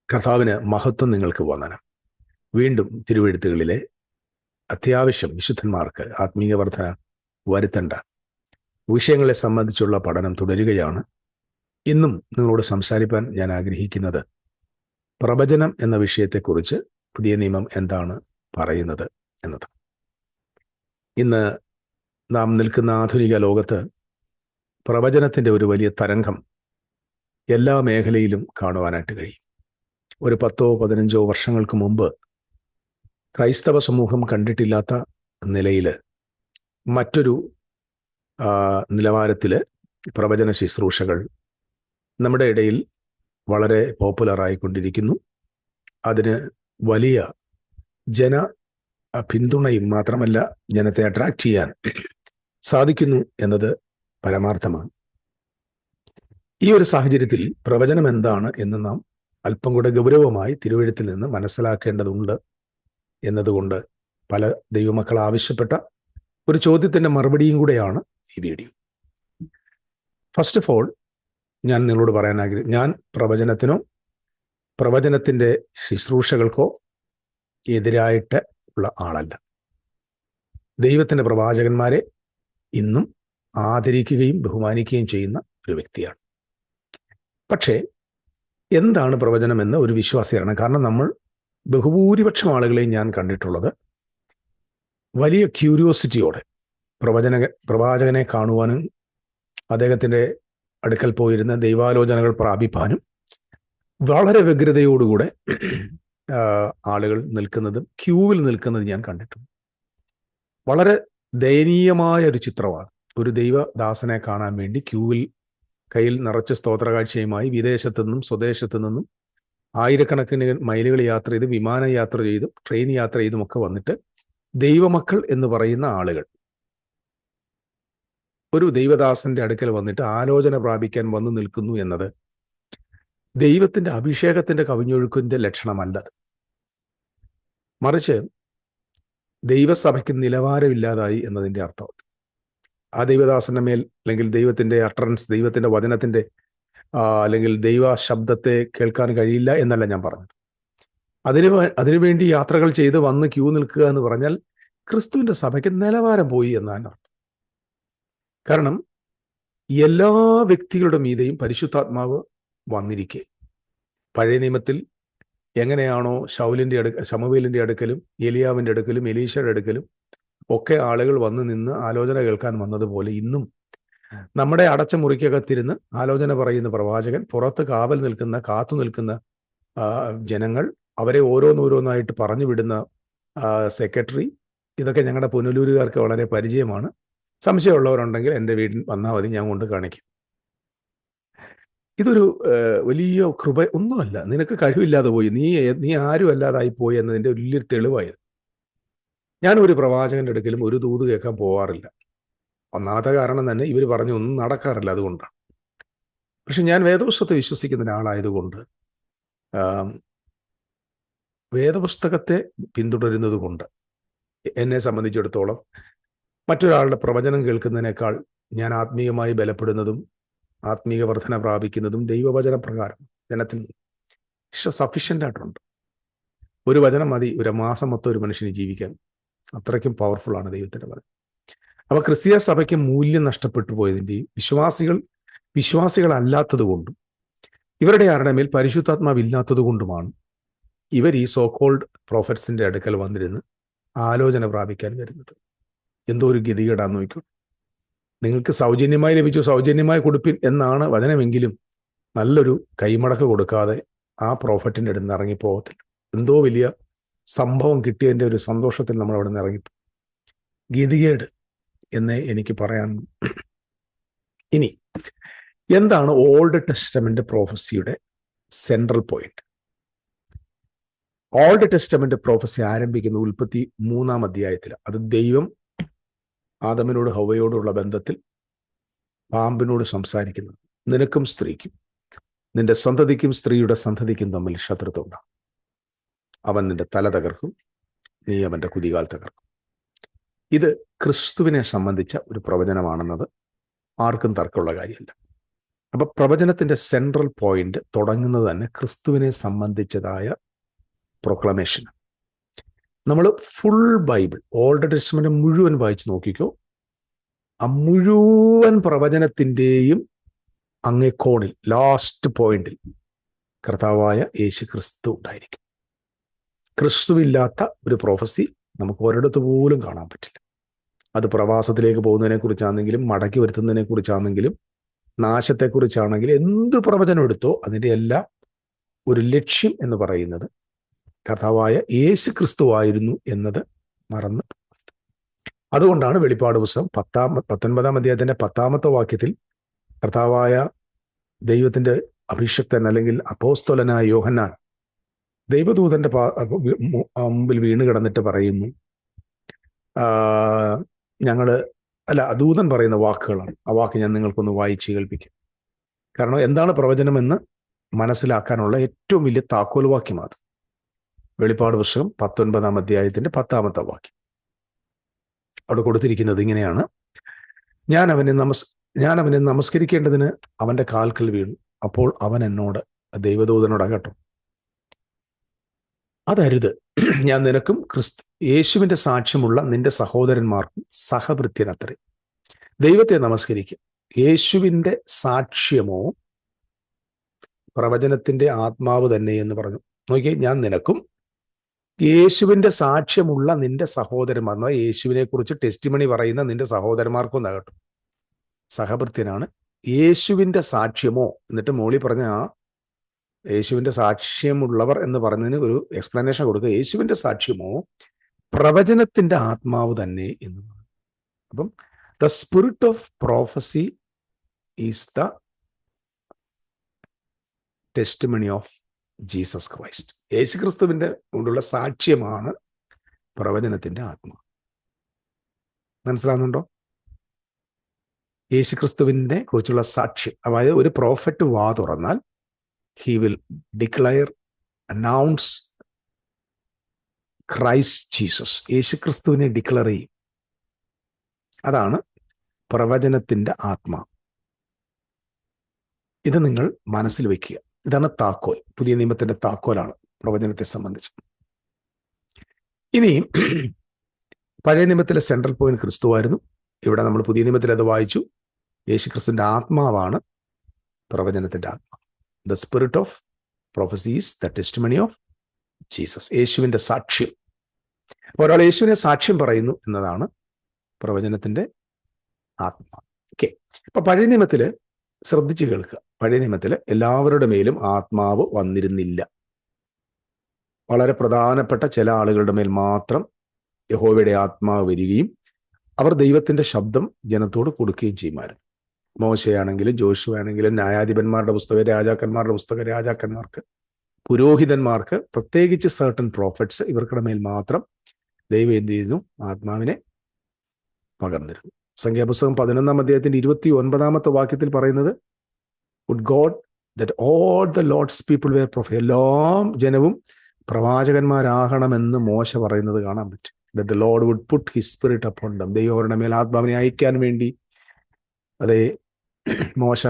കർത്താവിന് മഹത്വം നിങ്ങൾക്ക് വന്ദനം. വീണ്ടും തിരുവെഴുത്തുകളിലെ അത്യാവശ്യം വിശുദ്ധന്മാർക്ക് ആത്മീയ വർധന വരുത്തേണ്ട വിഷയങ്ങളെ സംബന്ധിച്ചുള്ള പഠനം തുടരുകയാണ്. ഇന്നും നിങ്ങളോട് സംസാരിക്കാൻ ഞാൻ ആഗ്രഹിക്കുന്നത് പ്രവചനം എന്ന വിഷയത്തെക്കുറിച്ച് പുതിയ നിയമം എന്താണ് പറയുന്നത് എന്നത്. ഇന്ന് നാം നിൽക്കുന്ന ആധുനിക ലോകത്ത് പ്രവചനത്തിൻ്റെ ഒരു വലിയ തരംഗം എല്ലാ മേഖലയിലും കാണുവാനായിട്ട് കഴിയും. ഒരു 10-15 വർഷങ്ങൾക്ക് മുമ്പ് ക്രൈസ്തവ സമൂഹം കണ്ടിട്ടില്ലാത്ത നിലയിൽ മറ്റൊരു നിലവാരത്തിൽ പ്രവചന ശുശ്രൂഷകൾ നമ്മുടെ ഇടയിൽ വളരെ പോപ്പുലറായിക്കൊണ്ടിരിക്കുന്നു. അതിന് വലിയ ജന പിന്തുണയും മാത്രമല്ല, ജനത്തെ അട്രാക്റ്റ് ചെയ്യാൻ സാധിക്കുന്നു എന്നത് പരമാർത്ഥമാണ്. ഈ ഒരു സാഹചര്യത്തിൽ പ്രവചനം എന്താണ് എന്ന് നാം അല്പം കൂടെ ഗൗരവമായി തിരുവെഴുത്തിൽ നിന്ന് മനസ്സിലാക്കേണ്ടതുണ്ട് എന്നതുകൊണ്ട് പല ദൈവമക്കൾ ആവശ്യപ്പെട്ട ഒരു ചോദ്യത്തിൻ്റെ മറുപടിയും കൂടെയാണ് ഈ വീഡിയോ. ഫസ്റ്റ് ഓഫ് ഓൾ, ഞാൻ നിങ്ങളോട് പറയാൻ ഞാൻ പ്രവചനത്തിനോ പ്രവചനത്തിൻ്റെ ശുശ്രൂഷകൾക്കോ എതിരായിട്ട് ഉള്ള ആളല്ല. ദൈവത്തിൻ്റെ പ്രവാചകന്മാരെ ഇന്നും ആദരിക്കുകയും ബഹുമാനിക്കുകയും ചെയ്യുന്ന ഒരു വ്യക്തിയാണ്. പക്ഷേ എന്താണ് പ്രവചനമെന്ന് ഒരു വിശ്വാസിയാണ്. കാരണം നമ്മൾ ബഹുഭൂരിപക്ഷം ആളുകളെയും ഞാൻ കണ്ടിട്ടുള്ളത് വലിയ ക്യൂരിയോസിറ്റിയോടെ പ്രവാചകനെ കാണുവാനും അദ്ദേഹത്തിൻ്റെ അടുക്കൽ പോയിരുന്ന ദൈവാലോചനകൾ പ്രാപിപ്പാനും വളരെ വ്യഗ്രതയോടുകൂടെ ആളുകൾ നിൽക്കുന്നതും ക്യൂവിൽ നിൽക്കുന്നത് ഞാൻ കണ്ടിട്ടുണ്ട്. വളരെ ദയനീയമായ ഒരു ചിത്രമാണ്. ഒരു ദൈവദാസനെ കാണാൻ വേണ്ടി ക്യൂവിൽ കയ്യിൽ നിറച്ച് സ്തോത്രകാഴ്ചയുമായി വിദേശത്തു നിന്നും സ്വദേശത്തു നിന്നും ആയിരക്കണക്കിന് മൈലുകൾ യാത്ര ചെയ്ത്, വിമാന യാത്ര ചെയ്തും ട്രെയിൻ യാത്ര ചെയ്തുമൊക്കെ വന്നിട്ട് ദൈവമക്കൾ എന്ന് പറയുന്ന ആളുകൾ ഒരു ദൈവദാസന്റെ അടുക്കൽ വന്നിട്ട് ആലോചന പ്രാപിക്കാൻ വന്നു നിൽക്കുന്നു എന്നത് ദൈവത്തിന്റെ അഭിഷേകത്തിന്റെ കവിഞ്ഞൊഴുക്കിന്റെ ലക്ഷണമല്ലത്. മറിച്ച് ദൈവസഭയ്ക്ക് നിലവാരമില്ലാതായി എന്നതിൻ്റെ അർത്ഥം. ആ ദൈവദാസന്റെ മേൽ അല്ലെങ്കിൽ ദൈവത്തിന്റെ അട്ടറൻസ്, ദൈവത്തിന്റെ വചനത്തിന്റെ അല്ലെങ്കിൽ ദൈവ ശബ്ദത്തെ കേൾക്കാൻ കഴിയില്ല എന്നല്ല ഞാൻ പറഞ്ഞത്. അതിനുവേണ്ടി യാത്രകൾ ചെയ്ത് വന്ന് ക്യൂ നിൽക്കുക എന്ന് പറഞ്ഞാൽ ക്രിസ്തുവിന്റെ സഭയ്ക്ക് നിലവാരം പോയി എന്നാണ് അർത്ഥം. കാരണം എല്ലാ വ്യക്തികളുടെ മീതെയും പരിശുദ്ധാത്മാവ് വന്നിരിക്കെ, പഴയ നിയമത്തിൽ എങ്ങനെയാണോ ശമൂവേലിന്റെ അടുക്കലും ഏലിയാവിന്റെ അടുക്കലും എലീശയുടെ അടുക്കലും ഒക്കെ ആളുകൾ വന്ന് നിന്ന് ആലോചന കേൾക്കാൻ വന്നതുപോലെ ഇന്നും നമ്മുടെ അടച്ച മുറിക്കകത്തിരുന്ന് ആലോചന പറയുന്ന പ്രവാചകൻ, പുറത്ത് കാത്തു നിൽക്കുന്ന ജനങ്ങൾ, അവരെ ഓരോന്നോരോന്നായിട്ട് പറഞ്ഞു വിടുന്ന സെക്രട്ടറി, ഇതൊക്കെ ഞങ്ങളുടെ പുനലൂരുകാർക്ക് വളരെ പരിചയമാണ്. സംശയമുള്ളവരുണ്ടെങ്കിൽ എൻ്റെ വീട്ടിൽ വന്നാൽ മതി, ഞാൻ കൊണ്ട് കാണിക്കും. ഇതൊരു വലിയ കൃപ ഒന്നുമല്ല. നിനക്ക് കഴിവില്ലാതെ പോയി, നീ ആരും അല്ലാതായി പോയി എന്നതിൻ്റെ വലിയൊരു തെളിവായത്. ഞാൻ ഒരു പ്രവാചകന്റെ അടുക്കലും ഒരു ദൂത് കേൾക്കാൻ പോവാറില്ല. ഒന്നാമത്തെ കാരണം തന്നെ ഇവർ പറഞ്ഞു ഒന്നും നടക്കാറില്ല, അതുകൊണ്ടാണ്. പക്ഷെ ഞാൻ വേദപുസ്തകത്തെ വിശ്വസിക്കുന്ന ഒരാളായതുകൊണ്ട്, വേദപുസ്തകത്തെ പിന്തുടരുന്നത് കൊണ്ട് എന്നെ സംബന്ധിച്ചിടത്തോളം മറ്റൊരാളുടെ പ്രവചനം കേൾക്കുന്നതിനേക്കാൾ ഞാൻ ആത്മീയമായി ബലപ്പെടുന്നതും ആത്മീയ വർധന പ്രാപിക്കുന്നതും ദൈവവചന പ്രകാരം ജനത്തിൽ സഫീഷ്യൻ്റ് ആയിട്ടുണ്ട്. ഒരു വചനം മതി ഒരു മാസം മൊത്തം ഒരു മനുഷ്യന് ജീവിക്കാൻ. അത്രയ്ക്കും പവർഫുള്ളാണ് ദൈവത്തിൻ്റെ വചനം. അപ്പോൾ ക്രിസ്തീയ സഭയ്ക്ക് മൂല്യം നഷ്ടപ്പെട്ടു പോയതിൻ്റെയും വിശ്വാസികളല്ലാത്തത് കൊണ്ടും ഇവരുടെ ആരുടെ മേൽ പരിശുദ്ധാത്മാവില്ലാത്തത് കൊണ്ടുമാണ് ഇവർ ഈ സോകോൾഡ് പ്രോഫറ്റ്സിൻ്റെ അടുക്കൽ വന്നിരുന്ന് ആലോചന പ്രാപിക്കാൻ വരുന്നത്. എന്തോ ഒരു ഗതികേടാന്ന് നോക്കൂ. നിങ്ങൾക്ക് സൗജന്യമായി ലഭിച്ചു, സൗജന്യമായി കൊടുപ്പിൻ എന്നാണ് വചനമെങ്കിലും നല്ലൊരു കൈമടക്ക് കൊടുക്കാതെ ആ പ്രോഫറ്റിൻ്റെ അടുത്ത് നിന്ന് ഇറങ്ങിപ്പോകത്തില്ല. എന്തോ വലിയ സംഭവം കിട്ടിയതിൻ്റെ ഒരു സന്തോഷത്തിൽ നമ്മൾ അവിടെ നിന്ന് ഇറങ്ങിപ്പോ. ഗതികേട് എന്നേ എനിക്ക് പറയാൻ. ഇനി എന്താണ് ഓൾഡ് ടെസ്റ്റമെന്റ് പ്രോഫസിയുടെ central point? Old testament prophecy ആരംഭിക്കുന്ന ഉൽപ്പത്തി 3-ാം അധ്യായത്തിൽ. അത് ദൈവം ആദമിനോട് ഹവ്വയോടുള്ള ബന്ധത്തിൽ പാമ്പിനോട് സംസാരിക്കുന്നത്, നിനക്കും സ്ത്രീക്കും നിന്റെ സന്തതിക്കും സ്ത്രീയുടെ സന്തതിക്കും തമ്മിൽ ശത്രുത ഉണ്ടാകും, അവൻ നിന്റെ തല തകർക്കും, നീ അവൻ്റെ കുതികാൽ തകർക്കും. ഇത് ക്രിസ്തുവിനെ സംബന്ധിച്ച ഒരു പ്രവചനമാണെന്നത് ആർക്കും തർക്കമുള്ള കാര്യമല്ല. അപ്പൊ പ്രവചനത്തിന്റെ സെൻട്രൽ പോയിന്റ് തുടങ്ങുന്നത് തന്നെ ക്രിസ്തുവിനെ സംബന്ധിച്ചതായ പ്രൊക്ലമേഷൻ. നമ്മൾ ഫുൾ ബൈബിൾ, ഓൾഡ് ടെസ്റ്റ്മെന്റ് മുഴുവൻ വായിച്ചു നോക്കിക്കോ, ആ മുഴുവൻ പ്രവചനത്തിൻ്റെയും അങ്ങേക്കോണിൽ ലാസ്റ്റ് പോയിന്റിൽ കർത്താവായ യേശു ക്രിസ്തു ഉണ്ടായിരിക്കും. ക്രിസ്തുവില്ലാത്ത ഒരു പ്രൊഫസി നമുക്ക് ഒരിടത്ത് പോലും കാണാൻ പറ്റില്ല. അത് പ്രവാസത്തിലേക്ക് പോകുന്നതിനെ കുറിച്ചാണെങ്കിലും മടക്കി വരുത്തുന്നതിനെ കുറിച്ചാണെങ്കിലും നാശത്തെക്കുറിച്ചാണെങ്കിലും എന്ത് പ്രവചനം എടുത്തോ അതിൻ്റെ എല്ലാം ഒരു ലക്ഷ്യം എന്ന് പറയുന്നത് കർത്താവായ യേശു ക്രിസ്തു ആയിരുന്നു എന്നത് മറന്ന്. അതുകൊണ്ടാണ് വെളിപ്പാട് പുസ്തകം 19-ാം അധ്യായത്തിന്റെ 10-ാമത്തെ വാക്യത്തിൽ കർത്താവായ ദൈവത്തിന്റെ അഭിഷിക്തൻ അല്ലെങ്കിൽ അപ്പോസ്തലനായ യോഹന്നാൻ ദൈവദൂതന്റെ മുമ്പിൽ വീണ് കിടന്നിട്ട് പറയുന്നു, ദൂതൻ പറയുന്ന വാക്കുകളാണ്. ആ വാക്ക് ഞാൻ നിങ്ങൾക്കൊന്ന് വായിച്ച് കേൾപ്പിക്കും. കാരണം എന്താണ് പ്രവചനമെന്ന് മനസ്സിലാക്കാനുള്ള ഏറ്റവും വലിയ താക്കോൽ വാക്യം അത്. വെളിപ്പാട് പുസ്തകം 19-ാം അധ്യായത്തിന്റെ 10-ാമത്തെ വാക്യം അവിടെ കൊടുത്തിരിക്കുന്നത് ഇങ്ങനെയാണ്: ഞാൻ അവനെ നമസ്കരിക്കേണ്ടതിന് അവന്റെ കാൽക്കൽ വീണു. അപ്പോൾ അവൻ എന്നോട്, ദൈവദൂതനോട് കേട്ടോ, അതരുത്. ഞാൻ നിനക്കും യേശുവിന്റെ സാക്ഷ്യമുള്ള നിന്റെ സഹോദരന്മാർക്കും സഹഭൃത്യനത്രേ. ദൈവത്തെ നമസ്കരിക്കും. യേശുവിന്റെ സാക്ഷ്യമോ പ്രവചനത്തിന്റെ ആത്മാവ് തന്നെ എന്ന് പറഞ്ഞു. നോക്കിയേ, ഞാൻ നിനക്കും യേശുവിന്റെ സാക്ഷ്യമുള്ള നിന്റെ സഹോദരന്മാർ, യേശുവിനെ കുറിച്ച് ടെസ്റ്റിമണി പറയുന്ന നിന്റെ സഹോദരന്മാർക്കും കേട്ടോ. സഹഭൃത്യനാണ്. യേശുവിന്റെ സാക്ഷ്യമോ, എന്നിട്ട് മോളി പറഞ്ഞ ആ യേശുവിന്റെ സാക്ഷ്യമുള്ളവർ എന്ന് പറഞ്ഞതിന് ഒരു എക്സ്പ്ലനേഷൻ കൊടുക്കുക. യേശുവിന്റെ സാക്ഷ്യമോ പ്രവചനത്തിന്റെ ആത്മാവ് തന്നെ എന്ന് പറഞ്ഞു. അപ്പം the spirit of prophecy is the testimony of Jesus Christ. യേശു ക്രിസ്തുവിന്റെ കൊണ്ടുള്ള സാക്ഷ്യമാണ് പ്രവചനത്തിന്റെ ആത്മാവ്. മനസ്സിലാകുന്നുണ്ടോ? യേശു ക്രിസ്തുവിനെ കുറിച്ചുള്ള സാക്ഷ്യം. അതായത് ഒരു പ്രോഫറ്റ് വാ തുറന്നാൽ he will declare, announce Christ Jesus. യേശു ക്രിസ്തുവിനെ ഡിക്ലെയർ ചെയ്യും. അതാണ് പ്രവചനത്തിന്റെ ആത്മാ. ഇത് നിങ്ങൾ മനസ്സിൽ വെക്കുക. ഇതാണ് താക്കോൽ. പുതിയ നിയമത്തിന്റെ താക്കോലാണ് പ്രവചനത്തെ സംബന്ധിച്ച്. ഇനി പഴയ നിയമത്തിലെ സെൻട്രൽ പോയിന്റ് ക്രിസ്തുവായിരുന്നു. ഇവിടെ നമ്മൾ പുതിയ നിയമത്തിൽ അത് വായിച്ചു. യേശു ക്രിസ്തുവിന്റെ ആത്മാവാണ് പ്രവചനത്തിന്റെ ആത്മാവ്. The spirit of prophecy is the testimony of Jesus. യേശുവിന്റെ സാക്ഷ്യം. ഒരാൾ യേശുവിനെ സാക്ഷ്യം പറയുന്നു എന്നതാണ് പ്രവചനത്തിന്റെ ആത്മാവ്. ഓക്കെ. അപ്പൊ പഴയ നിയമത്തില് ശ്രദ്ധിച്ചു കേൾക്കുക. പഴയ നിയമത്തില് എല്ലാവരുടെ മേലും ആത്മാവ് വന്നിരുന്നില്ല. വളരെ പ്രധാനപ്പെട്ട ചില ആളുകളുടെ മേൽ മാത്രം യഹോവയുടെ ആത്മാവ് വരികയും അവർ ദൈവത്തിന്റെ ശബ്ദം ജനത്തോട് കൊടുക്കുകയും ചെയ്യുമായിരുന്നു. മോശയാണെങ്കിലും ജോഷുവാണെങ്കിലും ന്യായാധിപന്മാരുടെ പുസ്തകം, രാജാക്കന്മാരുടെ പുസ്തകം, രാജാക്കന്മാർക്ക്, പുരോഹിതന്മാർക്ക്, പ്രത്യേകിച്ച് സർട്ടൻ പ്രോഫറ്റ്സ്, ഇവർക്കുടെ മേൽ മാത്രം ദൈവം എന്ത് ചെയ്യുന്നു? ആത്മാവിനെ പകർന്നിരുന്നു. സംഖ്യാപുസ്തകം 11-ാം അധ്യായത്തിന്റെ 29-ാമത്തെ വാക്യത്തിൽ പറയുന്നത്, would God that all the Lord's people were prophet. എല്ലാ ജനവും പ്രവാചകന്മാരാകണമെന്ന് മോശ പറയുന്നത് കാണാൻ പറ്റും. That the Lord would put his spirit upon them. ദൈവം അവരുടെ മേൽ ആത്മാവിനെ അയക്കാൻ വേണ്ടി അതേ മോശ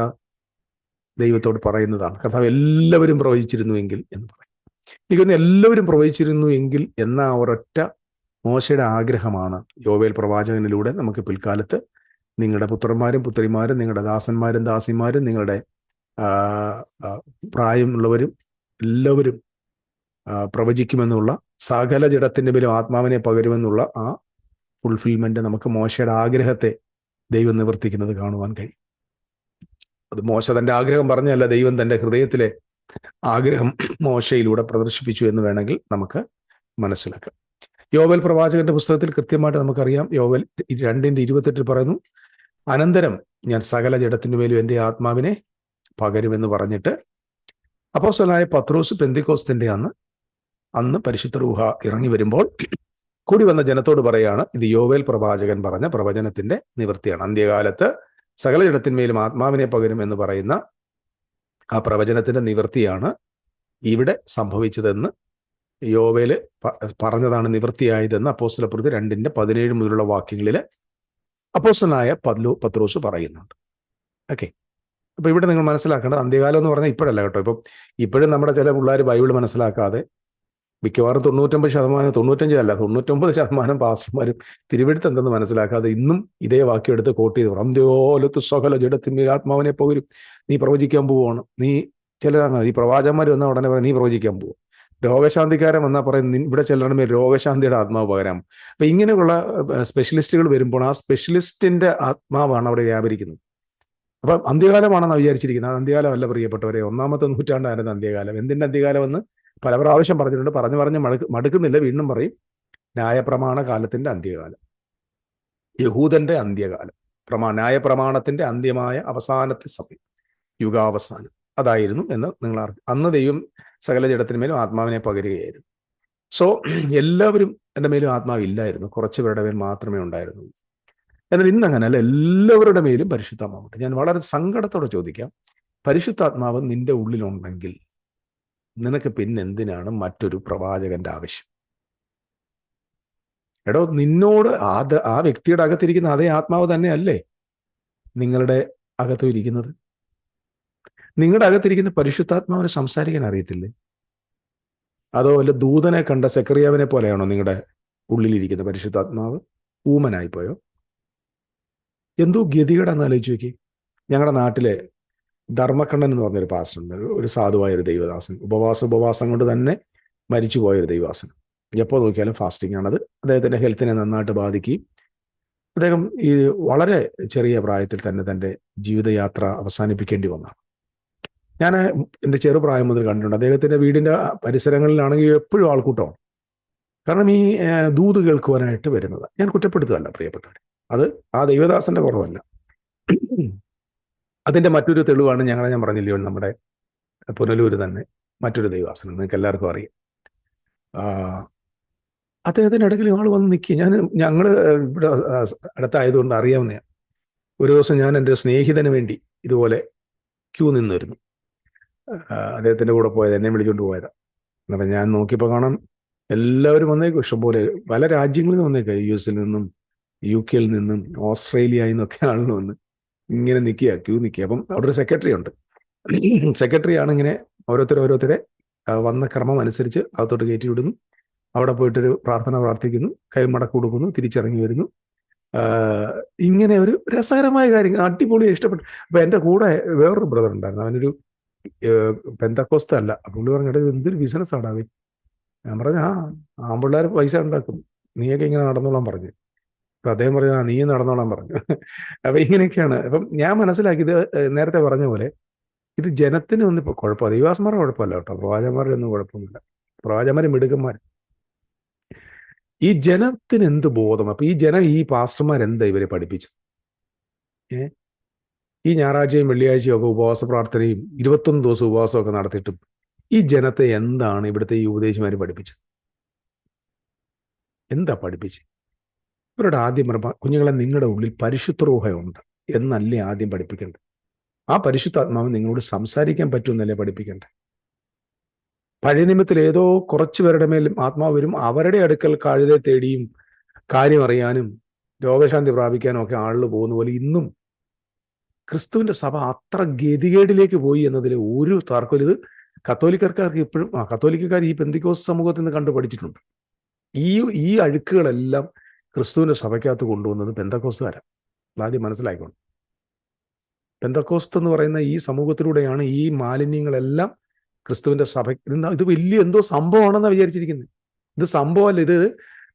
ദൈവത്തോട് പറയുന്നതാണ്. കർത്താവ് എല്ലാവരും പ്രവചിച്ചിരുന്നുവെങ്കിൽ എന്ന് പറയും. എനിക്കൊന്ന് എല്ലാവരും പ്രവചിച്ചിരുന്നു എങ്കിൽ എന്ന ഒരൊറ്റ മോശയുടെ ആഗ്രഹമാണ് യോവേൽ പ്രവാചകനിലൂടെ നമുക്ക് പിൽക്കാലത്ത് നിങ്ങളുടെ പുത്രന്മാരും പുത്രിമാരും നിങ്ങളുടെ ദാസന്മാരും ദാസിമാരും നിങ്ങളുടെ പ്രായമുള്ളവരും എല്ലാവരും പ്രവചിക്കുമെന്നുള്ള, സകല ജഡത്തിന്റെ മേലും ആത്മാവിനെ പകരുമെന്നുള്ള ആ ഫുൾഫിൽമെന്റ് നമുക്ക് മോശയുടെ ആഗ്രഹത്തെ ദൈവം നിവർത്തിക്കുന്നത് കാണുവാൻ കഴിയും. അത് മോശ തന്റെ ആഗ്രഹം പറഞ്ഞല്ല, ദൈവം തന്റെ ഹൃദയത്തിലെ ആഗ്രഹം മോശയിലൂടെ പ്രദർശിപ്പിച്ചു എന്ന് വേണമെങ്കിൽ നമുക്ക് മനസ്സിലാക്കാം. യോവേൽ പ്രവാചകന്റെ പുസ്തകത്തിൽ കൃത്യമായിട്ട് നമുക്കറിയാം. യോവേൽ 2:28 പറയുന്നു, അനന്തരം ഞാൻ സകല ജഡത്തിനു മേലും എൻ്റെ ആത്മാവിനെ പകരുമെന്ന് പറഞ്ഞിട്ട് അപ്പോസ്തലനായ പത്രോസ് പെന്തിക്കോസ്തിന്റെ അന്ന് പരിശുദ്ധ റൂഹ ഇറങ്ങി വരുമ്പോൾ കൂടി വന്ന ജനത്തോട് പറയാണ്, ഇത് യോവേൽ പ്രവാചകൻ പറഞ്ഞ പ്രവചനത്തിന്റെ നിവൃത്തിയാണ്. അന്ത്യകാലത്ത് സകല ജഡത്തിന്മേലും ആത്മാവിനെ പകരും എന്ന് പറയുന്ന ആ പ്രവചനത്തിന്റെ നിവൃത്തിയാണ് ഇവിടെ സംഭവിച്ചതെന്ന് യോവേല് പറഞ്ഞതാണ് നിവൃത്തിയായതെന്ന് അപ്പോസ്തലപ്രവൃത്തി 2:17 മുതലുള്ള വാക്യങ്ങളിൽ അപ്പോസ്തലനായ പത്രോസ് പറയുന്നുണ്ട്. ഓക്കെ. അപ്പോൾ ഇവിടെ നിങ്ങൾ മനസ്സിലാക്കേണ്ടത് അന്ത്യകാലം എന്ന് പറഞ്ഞാൽ ഇപ്പോഴല്ല കേട്ടോ. ഇപ്പം ഇപ്പോഴും നമ്മുടെ ചില പിള്ളേർ ബൈബിൾ മനസ്സിലാക്കാതെ മിക്കവാറും 99%, 99% പാസ്റ്റർമാരും തിരുവെഴുത്ത് എന്തെന്ന് മനസ്സിലാക്കാതെ ഇന്നും ഇതേ വാക്യം എടുത്ത് കോട്ട് ചെയ്ത് പറയും, അന്ത്യോലത്ത് സകല ജഡത്തിന്മേലാത്മാവിനെ പകരും, നീ പ്രവചിക്കാൻ പോവുകയാണ്. നീ ചിലരാണ് ഈ പ്രവാചകന്മാർ വന്ന ഉടനെ പറയും നീ പ്രവചിക്കാൻ പോവും. രോഗശാന്തിക്കാരൻ വന്നാൽ പറയും ഇവിടെ ചിലരുടെ മേൽ രോഗശാന്തിയുടെ ആത്മാവ് പകരാം. അപ്പൊ ഇങ്ങനെയുള്ള സ്പെഷ്യലിസ്റ്റുകൾ വരുമ്പോൾ ആ സ്പെഷ്യലിസ്റ്റിന്റെ ആത്മാവാണ് അവിടെ വ്യാപരിക്കുന്നത്. അപ്പം അന്ത്യകാലമാണെന്ന് വിചാരിച്ചിരിക്കുന്നത്. അത് അന്ത്യകാലമല്ല പ്രിയപ്പെട്ടവരെ. 1-ാമത്തെ നൂറ്റാണ്ടായിരുന്നു അന്ത്യകാലം. എന്തിന്റെ അന്ത്യകാലം എന്ന് പല പ്രാവശ്യം പറഞ്ഞിട്ടുണ്ട്. പറഞ്ഞ് മടുക്കുന്നില്ല, വീണ്ടും പറയും. ന്യായപ്രമാണ കാലത്തിന്റെ അന്ത്യകാലം, യഹൂദന്റെ അന്ത്യകാലം, ന്യായപ്രമാണത്തിന്റെ അന്ത്യമായ അവസാനത്തെ സമയം, യുഗാവസാനം അതായിരുന്നു എന്ന് നിങ്ങൾ അന്ന് ദൈവം സകല ജഡത്തിന്മേലും ആത്മാവിനെ പകരുകയായിരുന്നു. സോ എല്ലാവരും എൻ്റെ മേലും ആത്മാവില്ലായിരുന്നു, കുറച്ച് പേരുടെ മേൽ മാത്രമേ ഉണ്ടായിരുന്നു. എന്നാൽ ഇന്ന് അങ്ങനെയല്ല, എല്ലാവരുടെ മേലും പരിശുദ്ധാത്മാവുണ്ട്. ഞാൻ വളരെ സങ്കടത്തോടെ ചോദിക്കാം, പരിശുദ്ധാത്മാവ് നിന്റെ ഉള്ളിലുണ്ടെങ്കിൽ നിനക്ക് പിന്നെന്തിനാണ് മറ്റൊരു പ്രവാചകന്റെ ആവശ്യം? എടോ, നിന്നോട് ആ വ്യക്തിയുടെ അകത്തിരിക്കുന്ന അതേ ആത്മാവ് തന്നെയല്ലേ നിങ്ങളുടെ അകത്തും ഇരിക്കുന്നത്? നിങ്ങളുടെ അകത്തിരിക്കുന്ന പരിശുദ്ധാത്മാവിനെ സംസാരിക്കാൻ അറിയത്തില്ലേ? അതോ വല്ല ദൂതനെ കണ്ട സെക്കറിയാവിനെ പോലെയാണോ നിങ്ങളുടെ ഉള്ളിലിരിക്കുന്ന പരിശുദ്ധാത്മാവ്? ഊമനായിപ്പോയോ? എന്തോ ഗതികേടാന്ന് ആലോചിച്ച് നോക്കി. ഞങ്ങളുടെ നാട്ടിലെ ധർമ്മക്കണ്ണൻ എന്ന് പറഞ്ഞൊരു പാസ്റ്ററുണ്ട്, ഒരു സാധുവായ ഒരു ദൈവദാസൻ. ഉപവാസം കൊണ്ട് തന്നെ മരിച്ചുപോയൊരു ദൈവദാസൻ. എപ്പോൾ നോക്കിയാലും ഫാസ്റ്റിംഗ് ആണത്. അദ്ദേഹത്തിൻ്റെ ഹെൽത്തിനെ നന്നായിട്ട് ബാധിക്കുകയും അദ്ദേഹം ഈ വളരെ ചെറിയ പ്രായത്തിൽ തന്നെ തൻ്റെ ജീവിതയാത്ര അവസാനിപ്പിക്കേണ്ടി വന്നതാണ്. ഞാൻ എൻ്റെ ചെറുപ്രായം മുതൽ കണ്ടിട്ടുണ്ട്. അദ്ദേഹത്തിൻ്റെ വീടിൻ്റെ പരിസരങ്ങളിലാണെങ്കിൽ എപ്പോഴും ആൾക്കൂട്ടമാണ്. കാരണം ഈ ദൂത് കേൾക്കുവാനായിട്ട് വരുന്നത്. ഞാൻ കുറ്റപ്പെടുത്തുകയല്ല പ്രിയപ്പെട്ടവർ, അത് ആ ദൈവദാസന്റെ കുറവല്ല. അതിൻ്റെ മറ്റൊരു തെളിവാണ് ഞാൻ പറഞ്ഞില്ലയോ, നമ്മുടെ പുനലൂർ തന്നെ മറ്റൊരു ദൈവദാസൻ, നിങ്ങൾക്ക് എല്ലാവർക്കും അറിയാം. അദ്ദേഹത്തിൻ്റെ ഇടയ്ക്ക് ആൾ വന്ന് നിൽക്കുക. ഞങ്ങൾ ഇവിടെ അടുത്തായതുകൊണ്ട് അറിയാവുന്നതാണ്. ഒരു ദിവസം ഞാൻ എൻ്റെ സ്നേഹിതന് വേണ്ടി ഇതുപോലെ ക്യൂ നിന്നിരുന്നു. അദ്ദേഹത്തിൻ്റെ കൂടെ പോയത്, എന്നെ വിളിച്ചുകൊണ്ട് പോയതാണ്. അപ്പം ഞാൻ നോക്കിയപ്പോൾ കാണാം എല്ലാവരും വന്നേക്കും, ഇഷ്ടംപോലെ പല രാജ്യങ്ങളിൽ നിന്ന് വന്നേക്കാം. US നിന്നും UK നിന്നും ഓസ്ട്രേലിയയിൽ നിന്നൊക്കെ ആളുകൾ വന്ന് ഇങ്ങനെ നിൽക്കുക, ക്യൂ നിൽക്കുക. അപ്പം അവിടെ ഒരു സെക്രട്ടറി ഉണ്ട്. സെക്രട്ടറിയാണ് ഇങ്ങനെ ഓരോരുത്തരെ വന്ന ക്രമം അനുസരിച്ച് അകത്തോട്ട് കയറ്റി വിടുന്നു. അവിടെ പോയിട്ടൊരു പ്രാർത്ഥന പ്രാർത്ഥിക്കുന്നു, കൈമടക്ക് കൊടുക്കുന്നു, തിരിച്ചിറങ്ങി വരുന്നു. ഇങ്ങനെ ഒരു രസകരമായ കാര്യങ്ങൾ, അടിപൊളിയായി ഇഷ്ടപ്പെട്ടു. അപ്പം എൻ്റെ കൂടെ വേറൊരു ബ്രദർ ഉണ്ടായിരുന്നു, അവനൊരു പെന്തക്കോസ്ത അല്ല. പുള്ളി പറഞ്ഞിട്ട് എന്തൊരു ബിസിനസ് ആടാവേ. ഞാൻ പറഞ്ഞു ആമ്പിള്ളേർ പൈസ ഉണ്ടാക്കും, നീയൊക്കെ ഇങ്ങനെ നടന്നോളാൻ പറഞ്ഞു. അപ്പം അദ്ദേഹം പറഞ്ഞു നീ നടന്നോളാൻ പറഞ്ഞു. അപ്പം ഇങ്ങനെയൊക്കെയാണ്. അപ്പം ഞാൻ മനസ്സിലാക്കിയത് നേരത്തെ പറഞ്ഞ പോലെ ഇത് ജനത്തിനൊന്നും ഇപ്പോൾ കുഴപ്പമില്ല. ദൈവാസന്മാരുടെ കുഴപ്പമില്ല കേട്ടോ, പ്രവാചകന്മാരുടെ ഒന്നും കുഴപ്പമൊന്നുമില്ല. പ്രവാചകന്മാരും മിടുക്കന്മാർ. ഈ ജനത്തിന് എന്ത് ബോധം? അപ്പം ഈ പാസ്റ്റർമാരെന്താ ഇവരെ പഠിപ്പിച്ചത്? ഈ ഞായറാഴ്ചയും വെള്ളിയാഴ്ചയും ഒക്കെ ഉപവാസ പ്രാർത്ഥനയും 21 ദിവസം ഉപവാസമൊക്കെ നടത്തിയിട്ടും ഈ ജനത്തെ എന്താണ് ഇവിടുത്തെ ഈ ഉപദേശിമാർ പഠിപ്പിച്ചത്? എന്താ പഠിപ്പിച്ചത്? ഇവരുടെ ആദ്യം കുഞ്ഞുങ്ങളെ, നിങ്ങളുടെ ഉള്ളിൽ പരിശുദ്ധ റൂഹയുണ്ട് എന്നല്ലേ ആദ്യം പഠിപ്പിക്കേണ്ടത്. ആ പരിശുദ്ധാത്മാവ് നിങ്ങളോട് സംസാരിക്കാൻ പറ്റുമെന്നല്ലേ പഠിപ്പിക്കേണ്ടത്. പഴയ നിയമത്തിൽ ഏതോ കുറച്ചു പേരുടെ മേലും ആത്മാവ് വരും, അവരുടെ അടുക്കൽ കഴുതെ തേടിയും കാര്യം അറിയാനും രോഗശാന്തി പ്രാപിക്കാനും ഒക്കെ ആളുകൾ പോകുന്ന പോലെ ഇന്നും ക്രിസ്തുവിന്റെ സഭ അത്ര ഗതികേടിലേക്ക് പോയി എന്നതിൽ ഒരു തർക്കമില്ല. ഇത് കത്തോലിക്കർക്ക് ഇപ്പോഴും കത്തോലിക്കക്കാർ ഈ പെന്തിക്കോസ് സമൂഹത്തിൽ നിന്ന് കണ്ടു പഠിച്ചിട്ടുണ്ട്. ഈ അഴുക്കുകളെല്ലാം ക്രിസ്തുവിന്റെ സഭയ്ക്കകത്ത് കൊണ്ടുവന്നത് പെന്തക്കോസ്തുകാരാണ്. ആദ്യം മനസ്സിലാക്കണം. പെന്തക്കോസ്ത് എന്ന് പറയുന്ന ഈ സമൂഹത്തിലൂടെയാണ് ഈ മാലിന്യങ്ങളെല്ലാം ക്രിസ്തുവിന്റെ സഭ. ഇത് വലിയ എന്തോ സംഭവമാണെന്നാണ് വിചാരിച്ചിരിക്കുന്നത്. ഇത് സംഭവമല്ല, ഇത്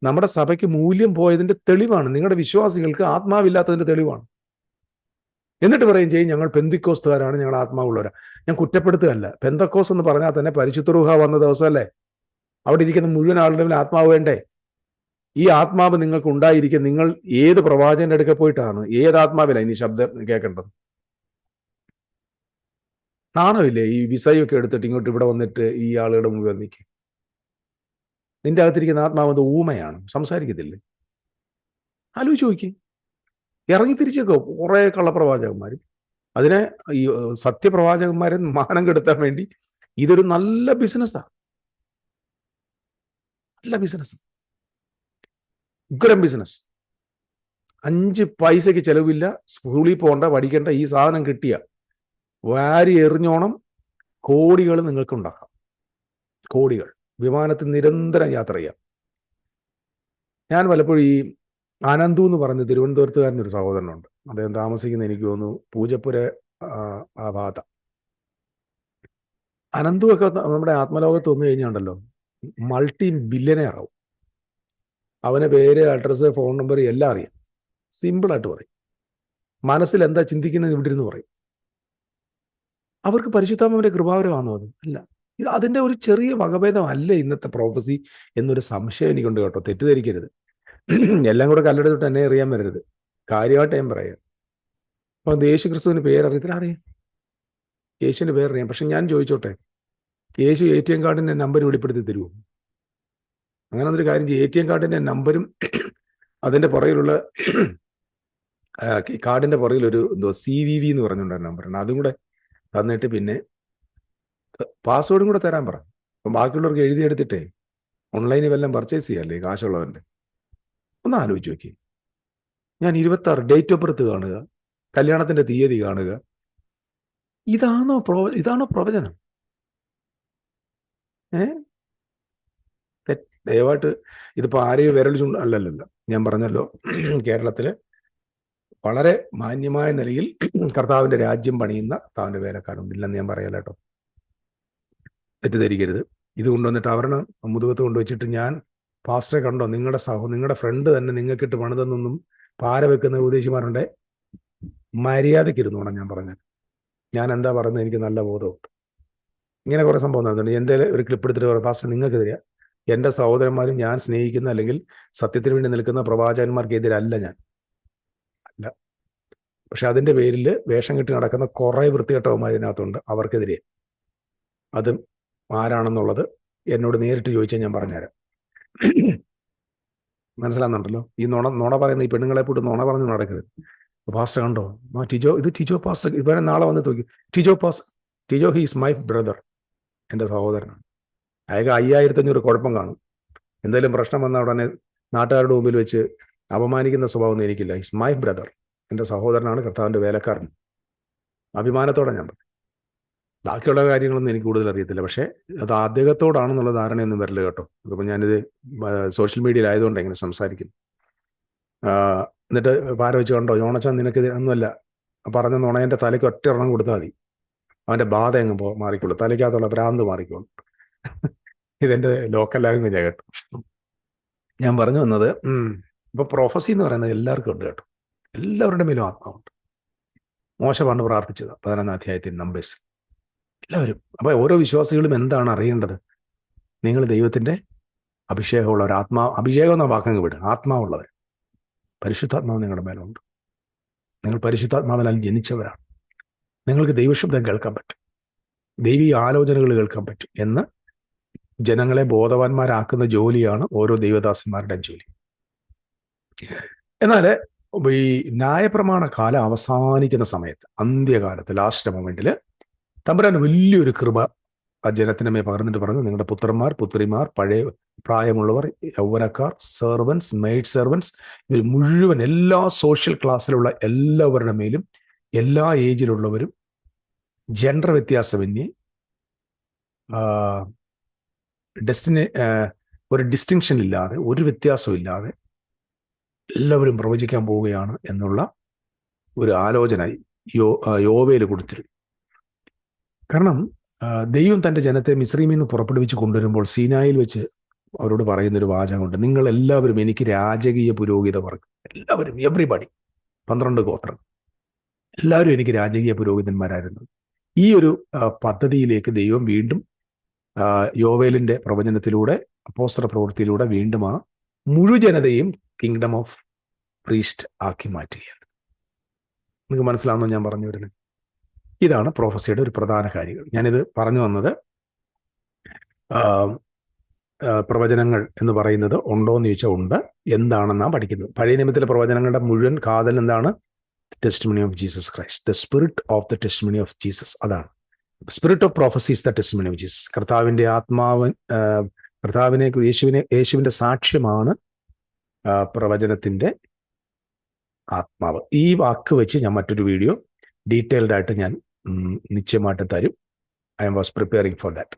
നമ്മുടെ സഭയ്ക്ക് മൂല്യം പോയതിന്റെ തെളിവാണ്. നിങ്ങളുടെ വിശ്വാസികൾക്ക് ആത്മാവില്ലാത്തതിന്റെ തെളിവാണ്. എന്നിട്ട് പറയും ചെയ്യും ഞങ്ങൾ പെന്തിക്കോസ്തുകാരാണ്, ഞങ്ങൾ ആത്മാവുള്ളവരാണ്. ഞാൻ കുറ്റപ്പെടുത്തുകയല്ല. പെന്തക്കോസ് എന്ന് പറഞ്ഞാൽ തന്നെ പരിശുദ്ധ റൂഹ വന്ന ദിവസമല്ലേ? അവിടെ ഇരിക്കുന്ന മുഴുവൻ ആളുടെ ആത്മാവ് വേണ്ടേ? ഈ ആത്മാവ് നിങ്ങൾക്ക് ഉണ്ടായിരിക്കും. നിങ്ങൾ ഏത് പ്രവാചകന്റെ അടുക്ക പോയിട്ടാണ്, ഏത് ആത്മാവിലാണ് ഇനി ശബ്ദം കേൾക്കേണ്ടത്? നാണമില്ലേ ഈ വിസയൊക്കെ എടുത്തിട്ട് ഇങ്ങോട്ട് ഇവിടെ വന്നിട്ട് ഈ ആളുകളുടെ മുമ്പിൽ വന്നിക്ക്? നിന്റെ അകത്തിരിക്കുന്ന ആത്മാവ് ഊമയാണ്, സംസാരിക്കത്തില്ലേ? ആലോചിച്ച് നോക്കി. ഇറങ്ങി തിരിച്ചേക്കോ കുറെ കള്ളപ്രവാചകന്മാരും. അതിനെ ഈ സത്യപ്രവാചകന്മാരെ മാനം കെടുത്താൻ വേണ്ടി ഇതൊരു നല്ല ബിസിനസ്സാണ്. നല്ല ബിസിനസ്, ഉഗ്രം ബിസിനസ്. 5 പൈസയ്ക്ക് ചെലവില്ല, സ്കൂളിൽ പോകണ്ട, പഠിക്കേണ്ട. ഈ സാധനം കിട്ടിയ വാരി എറിഞ്ഞോണം കോടികൾ നിങ്ങൾക്ക് ഉണ്ടാക്കാം. കോടികൾ. വിമാനത്തിൽ നിരന്തരം യാത്ര ചെയ്യാം. ഞാൻ പലപ്പോഴും ഈ അനന്തു എന്ന് പറഞ്ഞ തിരുവനന്തപുരത്തുകാരനൊരു സഹോദരനുണ്ട്. അദ്ദേഹം താമസിക്കുന്ന എനിക്ക് തോന്നുന്നു പൂജപ്പുര ആ ഭാഗത്ത. അനന്തു ഒക്കെ നമ്മുടെ ആത്മലോകത്ത് വന്നു കഴിഞ്ഞാണ്ടല്ലോ മൾട്ടി ബില്യനെയർ ആവും. അവനെ പേര്, അഡ്രസ്സ്, ഫോൺ നമ്പർ എല്ലാം അറിയാം. സിമ്പിളായിട്ട് പറയും. മനസ്സിൽ എന്താ ചിന്തിക്കുന്നത് ഇവിടെ ഇരുന്ന് പറയും. അവർക്ക് പരിശുദ്ധാത്മാവിന്റെ കൃപാവരമാണോ അത്? അല്ല. ഇത് അതിന്റെ ഒരു ചെറിയ വകഭേദം അല്ല ഇന്നത്തെ പ്രോഫസി എന്നൊരു സംശയം എനിക്കുണ്ട് കേട്ടോ. തെറ്റിദ്ധരിക്കരുത്. എല്ലാം കൂടെ കല്ലെടുത്തിട്ട് എന്നെ അറിയാൻ വരരുത്. കാര്യമായിട്ട് ഞാൻ പറയാം. അപ്പൊ യേശു ക്രിസ്തുവിന് പേരറിയത്തില്ല, അറിയാം. യേശുവിന്റെ പേരറിയാം. പക്ഷെ ഞാൻ ചോദിച്ചോട്ടെ, യേശു ATM കാർഡിന്റെ നമ്പർ വെളിപ്പെടുത്തി തരുമോ? അങ്ങനെ ഒരു കാര്യം ചെയ്യും. ATM കാർഡിന്റെ നമ്പരും അതിന്റെ പുറകിലുള്ള കാർഡിന്റെ പുറകിൽ ഒരു എന്തോ CVV എന്ന് പറഞ്ഞുകൊണ്ടാണ് നമ്പറാണ്. അതും കൂടെ തന്നിട്ട് പിന്നെ പാസ്വേഡും കൂടെ തരാൻ പറ. അപ്പം ബാക്കിയുള്ളവർക്ക് എഴുതിയെടുത്തിട്ടേ ഓൺലൈനിൽ വല്ലതും പർച്ചേസ് ചെയ്യാല്ലേ കാശുള്ളവൻ്റെ. ഒന്ന് ആലോചിച്ച് നോക്കി. ഞാൻ 26 ഡേറ്റ് ഓഫ് ബർത്ത് കാണുക, കല്യാണത്തിന്റെ തീയതി കാണുക. ഇതാണോ പ്രവചനം? ദയവായിട്ട് ഇതിപ്പോ ആരെയും വിരൽ അല്ലല്ലോ. ഞാൻ പറഞ്ഞല്ലോ, കേരളത്തില് വളരെ മാന്യമായ നിലയിൽ കർത്താവിന്റെ രാജ്യം പണിയുന്ന കർത്താവിന്റെ വേലക്കാരുണ്ടില്ലെന്ന് ഞാൻ പറയാലോ കേട്ടോ. തെറ്റിദ്ധരിക്കരുത്. ഇത് കൊണ്ടുവന്നിട്ട് അവരുടെ മുതുകത്ത് കൊണ്ടുവച്ചിട്ട് ഞാൻ പാസ്റ്ററെ കണ്ടോ, നിങ്ങളുടെ ഫ്രണ്ട് തന്നെ നിങ്ങൾക്കിട്ട് പണിതെന്നൊന്നും പാര വെക്കുന്ന ഉപദേശിമാരുണ്ട്. മര്യാദയ്ക്കിരുന്നോണം ഞാൻ പറഞ്ഞത്. ഞാൻ എന്താ പറയുന്നത് എനിക്ക് നല്ല ബോധമുണ്ട്. ഇങ്ങനെ കുറെ സംഭവം നടന്നിട്ടുണ്ട്. എന്തേലും ഒരു ക്ലിപ്പ് എടുത്തിട്ട് പറയാം, പാസ്റ്റർ നിങ്ങൾക്കെതിരെ എൻ്റെ സഹോദരന്മാരും ഞാൻ സ്നേഹിക്കുന്ന അല്ലെങ്കിൽ സത്യത്തിന് വേണ്ടി നിൽക്കുന്ന പ്രവാചകന്മാർക്കെതിരല്ല ഞാൻ. അല്ല. പക്ഷെ അതിന്റെ പേരിൽ വേഷം കെട്ടി നടക്കുന്ന കുറെ വൃത്തികെട്ടവന്മാർ ഇതിനകത്തുണ്ട്. അവർക്കെതിരെ അതും ആരാണെന്നുള്ളത് എന്നോട് നേരിട്ട് ചോദിച്ചാൽ ഞാൻ പറഞ്ഞുതരാം. മനസ്സിലാകുന്നുണ്ടല്ലോ? ഈ നുണ പറയുന്ന ഈ പെണ്ണുങ്ങളെ പോയിട്ട് നുണ പറഞ്ഞു നടക്കരുത്. പാസ്റ്റർ കണ്ടോ, ടിജോ പാസ്റ്റർ ഇവരെ നാളെ വന്ന് നോക്കി. ടിജോ ഹീസ് മൈ ബ്രദർ, എൻ്റെ സഹോദരനാണ്. അയാൾക്ക് 5500 കുഴപ്പം കാണും. എന്തെങ്കിലും പ്രശ്നം വന്ന ഉടനെ നാട്ടുകാരുടെ മുമ്പിൽ വെച്ച് അപമാനിക്കുന്ന സ്വഭാവമൊന്നും എനിക്കില്ല. ഹീസ് മൈ ബ്രദർ, എൻ്റെ സഹോദരനാണ്, കർത്താവിൻ്റെ വേലക്കാരൻ. അഭിമാനത്തോടെ ഞാൻ പറയും. ബാക്കിയുള്ള കാര്യങ്ങളൊന്നും എനിക്ക് കൂടുതൽ അറിയത്തില്ല. പക്ഷേ അത് അദ്ദേഹത്തോടാണെന്നുള്ള ധാരണയൊന്നും വരില്ല കേട്ടോ. അതിപ്പോൾ ഞാനിത് സോഷ്യൽ മീഡിയയിലായതുകൊണ്ട് എങ്ങനെ സംസാരിക്കുന്നു. എന്നിട്ട് പാര വെച്ച് കണ്ടോ ജോണച്ചാൻ നിനക്കിത് ഒന്നുമല്ല, പറഞ്ഞ നുണേൻ്റെ തലയ്ക്ക് ഒറ്റ എണ്ണം കൊടുത്താൽ മതി, അവൻ്റെ ബാധ അങ്ങ് മാറിക്കോളൂ, തലയ്ക്കകത്തുള്ള ഭ്രാന്ത് മാറിക്കോളൂ. ഇതെൻ്റെ ലോക്കൽ ലാംഗ്വേജ് കേട്ടോ. ഞാൻ പറഞ്ഞു വന്നത്, ഇപ്പൊ പ്രൊഫസി എന്ന് പറയുന്നത് എല്ലാവർക്കും ഉണ്ട് കേട്ടോ. എല്ലാവരുടെ മേലും ആത്മാവുണ്ട്. മോശ പണ്ട് പ്രാർത്ഥിച്ചത് 11ാം അധ്യായത്തിൽ നമ്പേഴ്സ്. എല്ലാവരും. അപ്പൊ ഓരോ വിശ്വാസികളും എന്താണ് അറിയേണ്ടത്? നിങ്ങൾ ദൈവത്തിന്റെ അഭിഷേകമുള്ളവർ. അഭിഷേകം എന്ന വാക്കങ്ങ് വിടുക. ആത്മാവുള്ളവർ. പരിശുദ്ധാത്മാവ് നിങ്ങളുടെ മേലുണ്ട്. നിങ്ങൾ പരിശുദ്ധാത്മാവിനാൽ ജനിച്ചവരാണ്. നിങ്ങൾക്ക് ദൈവശബ്ദം കേൾക്കാൻ പറ്റും, ദൈവീയ ആലോചനകൾ കേൾക്കാൻ പറ്റും എന്ന് ജനങ്ങളെ ബോധവാന്മാരാക്കുന്ന ജോലിയാണ് ഓരോ ദൈവദാസന്മാരുടെയും ജോലി. എന്നാൽ ഈ ന്യായപ്രമാണ കാലം അവസാനിക്കുന്ന സമയത്ത്, അന്ത്യകാലത്ത്, ലാസ്റ്റ് മൊമെന്റിൽ തമ്പുരാൻ വലിയൊരു കൃപ ആ ജനത്തിന് മേ പകർന്നിട്ട് പറഞ്ഞു, നിങ്ങളുടെ പുത്രന്മാർ, പുത്രിമാർ, പഴയ പ്രായമുള്ളവർ, യൗവനക്കാർ, സെർവൻസ്, മെയ്ഡ് സെർവൻസ്, ഇവർ മുഴുവൻ എല്ലാ സോഷ്യൽ ക്ലാസ്സിലുള്ള എല്ലാവരുടെ മേലും, എല്ലാ ഏജിലുള്ളവരും, ജെൻഡർ വ്യത്യാസമന്യേ, ഒരു ഡിസ്റ്റിങ്ഷൻ ഇല്ലാതെ, ഒരു വ്യത്യാസമില്ലാതെ എല്ലാവരും പ്രവചിക്കാൻ പോവുകയാണ് എന്നുള്ള ഒരു ആലോചന യോവേൽ കൊടുത്തിരുന്നു. കാരണം ദൈവം തൻ്റെ ജനത്തെ മിസ്രയീമിൽ നിന്ന് പുറപ്പെടുവിച്ച് കൊണ്ടുവരുമ്പോൾ സീനായിൽ വെച്ച് അവരോട് പറയുന്നൊരു വാചകമുണ്ട്, നിങ്ങൾ എല്ലാവരും എനിക്ക് രാജകീയ പുരോഹിത വർഗം. എല്ലാവരും, എവ്രിബഡി, 12 ഗോത്രം, എല്ലാവരും എനിക്ക് രാജകീയ പുരോഹിതന്മാരായിരുന്നു. ഈ ഒരു പദ്ധതിയിലേക്ക് ദൈവം വീണ്ടും യോവേലിന്റെ പ്രവചനത്തിലൂടെ, അപ്പോസ്തല പ്രവൃത്തിയിലൂടെ വീണ്ടും ആ മുഴുജനതയും കിങ്ഡം ഓഫ് പ്രീസ്റ്റ് ആക്കി മാറ്റുകയാണ്. നിങ്ങൾക്ക് മനസ്സിലാവുന്നോ ഞാൻ പറഞ്ഞു വരുന്നത്? ഇതാണ് പ്രൊഫസിയുടെ ഒരു പ്രധാന കാര്യങ്ങൾ. ഞാനിത് പറഞ്ഞു വന്നത്, പ്രവചനങ്ങൾ എന്ന് പറയുന്നത് ഉണ്ടോ എന്ന് ചോദിച്ചാൽ ഉണ്ട്. എന്താണെന്നാണ് പഠിക്കുന്നത്. പഴയ നിയമത്തിലെ പ്രവചനങ്ങളുടെ മുഴുവൻ കാതൽ എന്താണ്? Testimony of Jesus Christ, the spirit of the testimony of Jesus. അതാണ് spirit of prophecy is the testimony of Jesus. കർത്താവിന്റെ ആത്മാവ്, യേശുവിന്റെ സാക്ഷ്യമാണ് പ്രവചനത്തിന്റെ ആത്മാവ്. ഈ വാക്ക് വെച്ച് ഞാൻ മറ്റൊരു വീഡിയോ ഡീറ്റെയിൽഡ് ആയിട്ട് ഞാൻ നിശ്ചയമായിട്ട് തരും. I was preparing for that.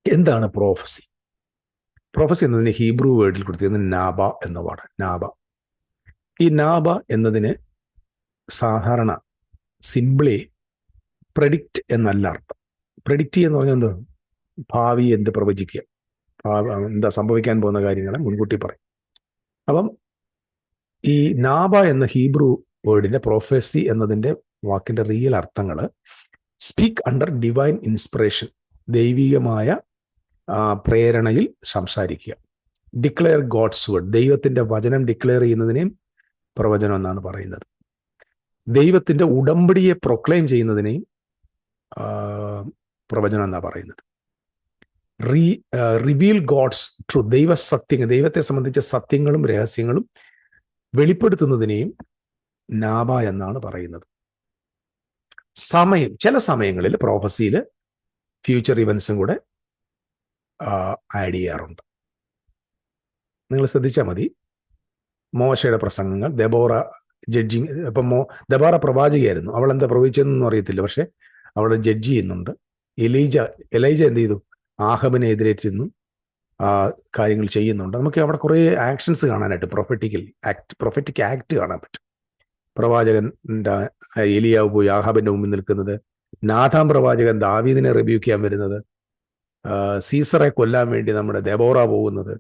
എന്താണ് പ്രോഫസി? പ്രോഫസി എന്നതിന് ഹീബ്രു വേർഡിൽ കൊടുത്തിരുന്നത് നാബ എന്ന വാർഡ്. നാബ. ഈ നാബ എന്നതിന് സാധാരണ സിംപിളി പ്രഡിക്റ്റ് എന്നല്ല അർത്ഥം. പ്രഡിക്റ്റ് എന്ന് പറഞ്ഞാൽ എന്താ? ഭാവി എന്ത് പ്രവചിക്കുക, എന്താ സംഭവിക്കാൻ പോകുന്ന കാര്യങ്ങളെ മുൻകൂട്ടി പറയും. അപ്പം ഈ നാബ എന്ന ഹീബ്രു വേർഡിന്റെ പ്രോഫസി എന്നതിന്റെ വാക്കിന്റെ റിയൽ അർത്ഥങ്ങൾ സ്പീക്ക് അണ്ടർ ഡിവൈൻ ഇൻസ്പിറേഷൻ, ദൈവികമായ പ്രേരണയിൽ സംസാരിക്കുക. ഡിക്ലെയർ ഗോഡ്സ് വേർഡ്, ദൈവത്തിന്റെ വചനം ഡിക്ലെയർ ചെയ്യുന്നതിനെയും പ്രവചനം എന്നാണ് പറയുന്നത്. ദൈവത്തിന്റെ ഉടമ്പടിയെ പ്രൊക്ലെയിം ചെയ്യുന്നതിനെയും പ്രവചനം എന്നാണ് പറയുന്നത്. റിവീൽ ഗോഡ്സ് ട്രൂത്ത്, ദൈവസത്യങ്ങൾ, ദൈവത്തെ സംബന്ധിച്ച സത്യങ്ങളും രഹസ്യങ്ങളും വെളിപ്പെടുത്തുന്നതിനെയും നാബ എന്നാണ് പറയുന്നത്. ചില സമയങ്ങളിൽ പ്രോഫസിയിൽ ഫ്യൂച്ചർ ഇവൻസും കൂടെ ആഡ് ചെയ്യാറുണ്ട്. നിങ്ങൾ ശ്രദ്ധിച്ചാൽ മതി. മോശയുടെ പ്രസംഗങ്ങൾ, ദെബോറ ജഡ്ജിങ്, ഇപ്പം ദെബോറ പ്രവാചകയായിരുന്നു, അവൾ എന്താ പ്രവചിച്ചതെന്നൊന്നും അറിയത്തില്ല, പക്ഷെ അവളെ ജഡ്ജ് ചെയ്യുന്നുണ്ട്. എലൈജ എന്ത് ചെയ്തു? ആഹബിനെ എതിരേറ്റിരുന്നു, കാര്യങ്ങൾ ചെയ്യുന്നുണ്ട്. നമുക്ക് അവിടെ കുറേ ആക്ഷൻസ് കാണാനായിട്ട്, പ്രൊഫറ്റിക് ആക്ട് കാണാൻ പറ്റും. പ്രവാചകൻ്റെ എലിയാവ് പോയി ആഹാബിന്റെ മുമ്പിൽ നിൽക്കുന്നത്, നാഥാം പ്രവാചകൻ ദാവീദിനെ റിബ്യൂക്ക് ചെയ്യാൻ വരുന്നത്, സീസറെ കൊല്ലാൻ വേണ്ടി നമ്മുടെ ദെബോറ പോകുന്നത്,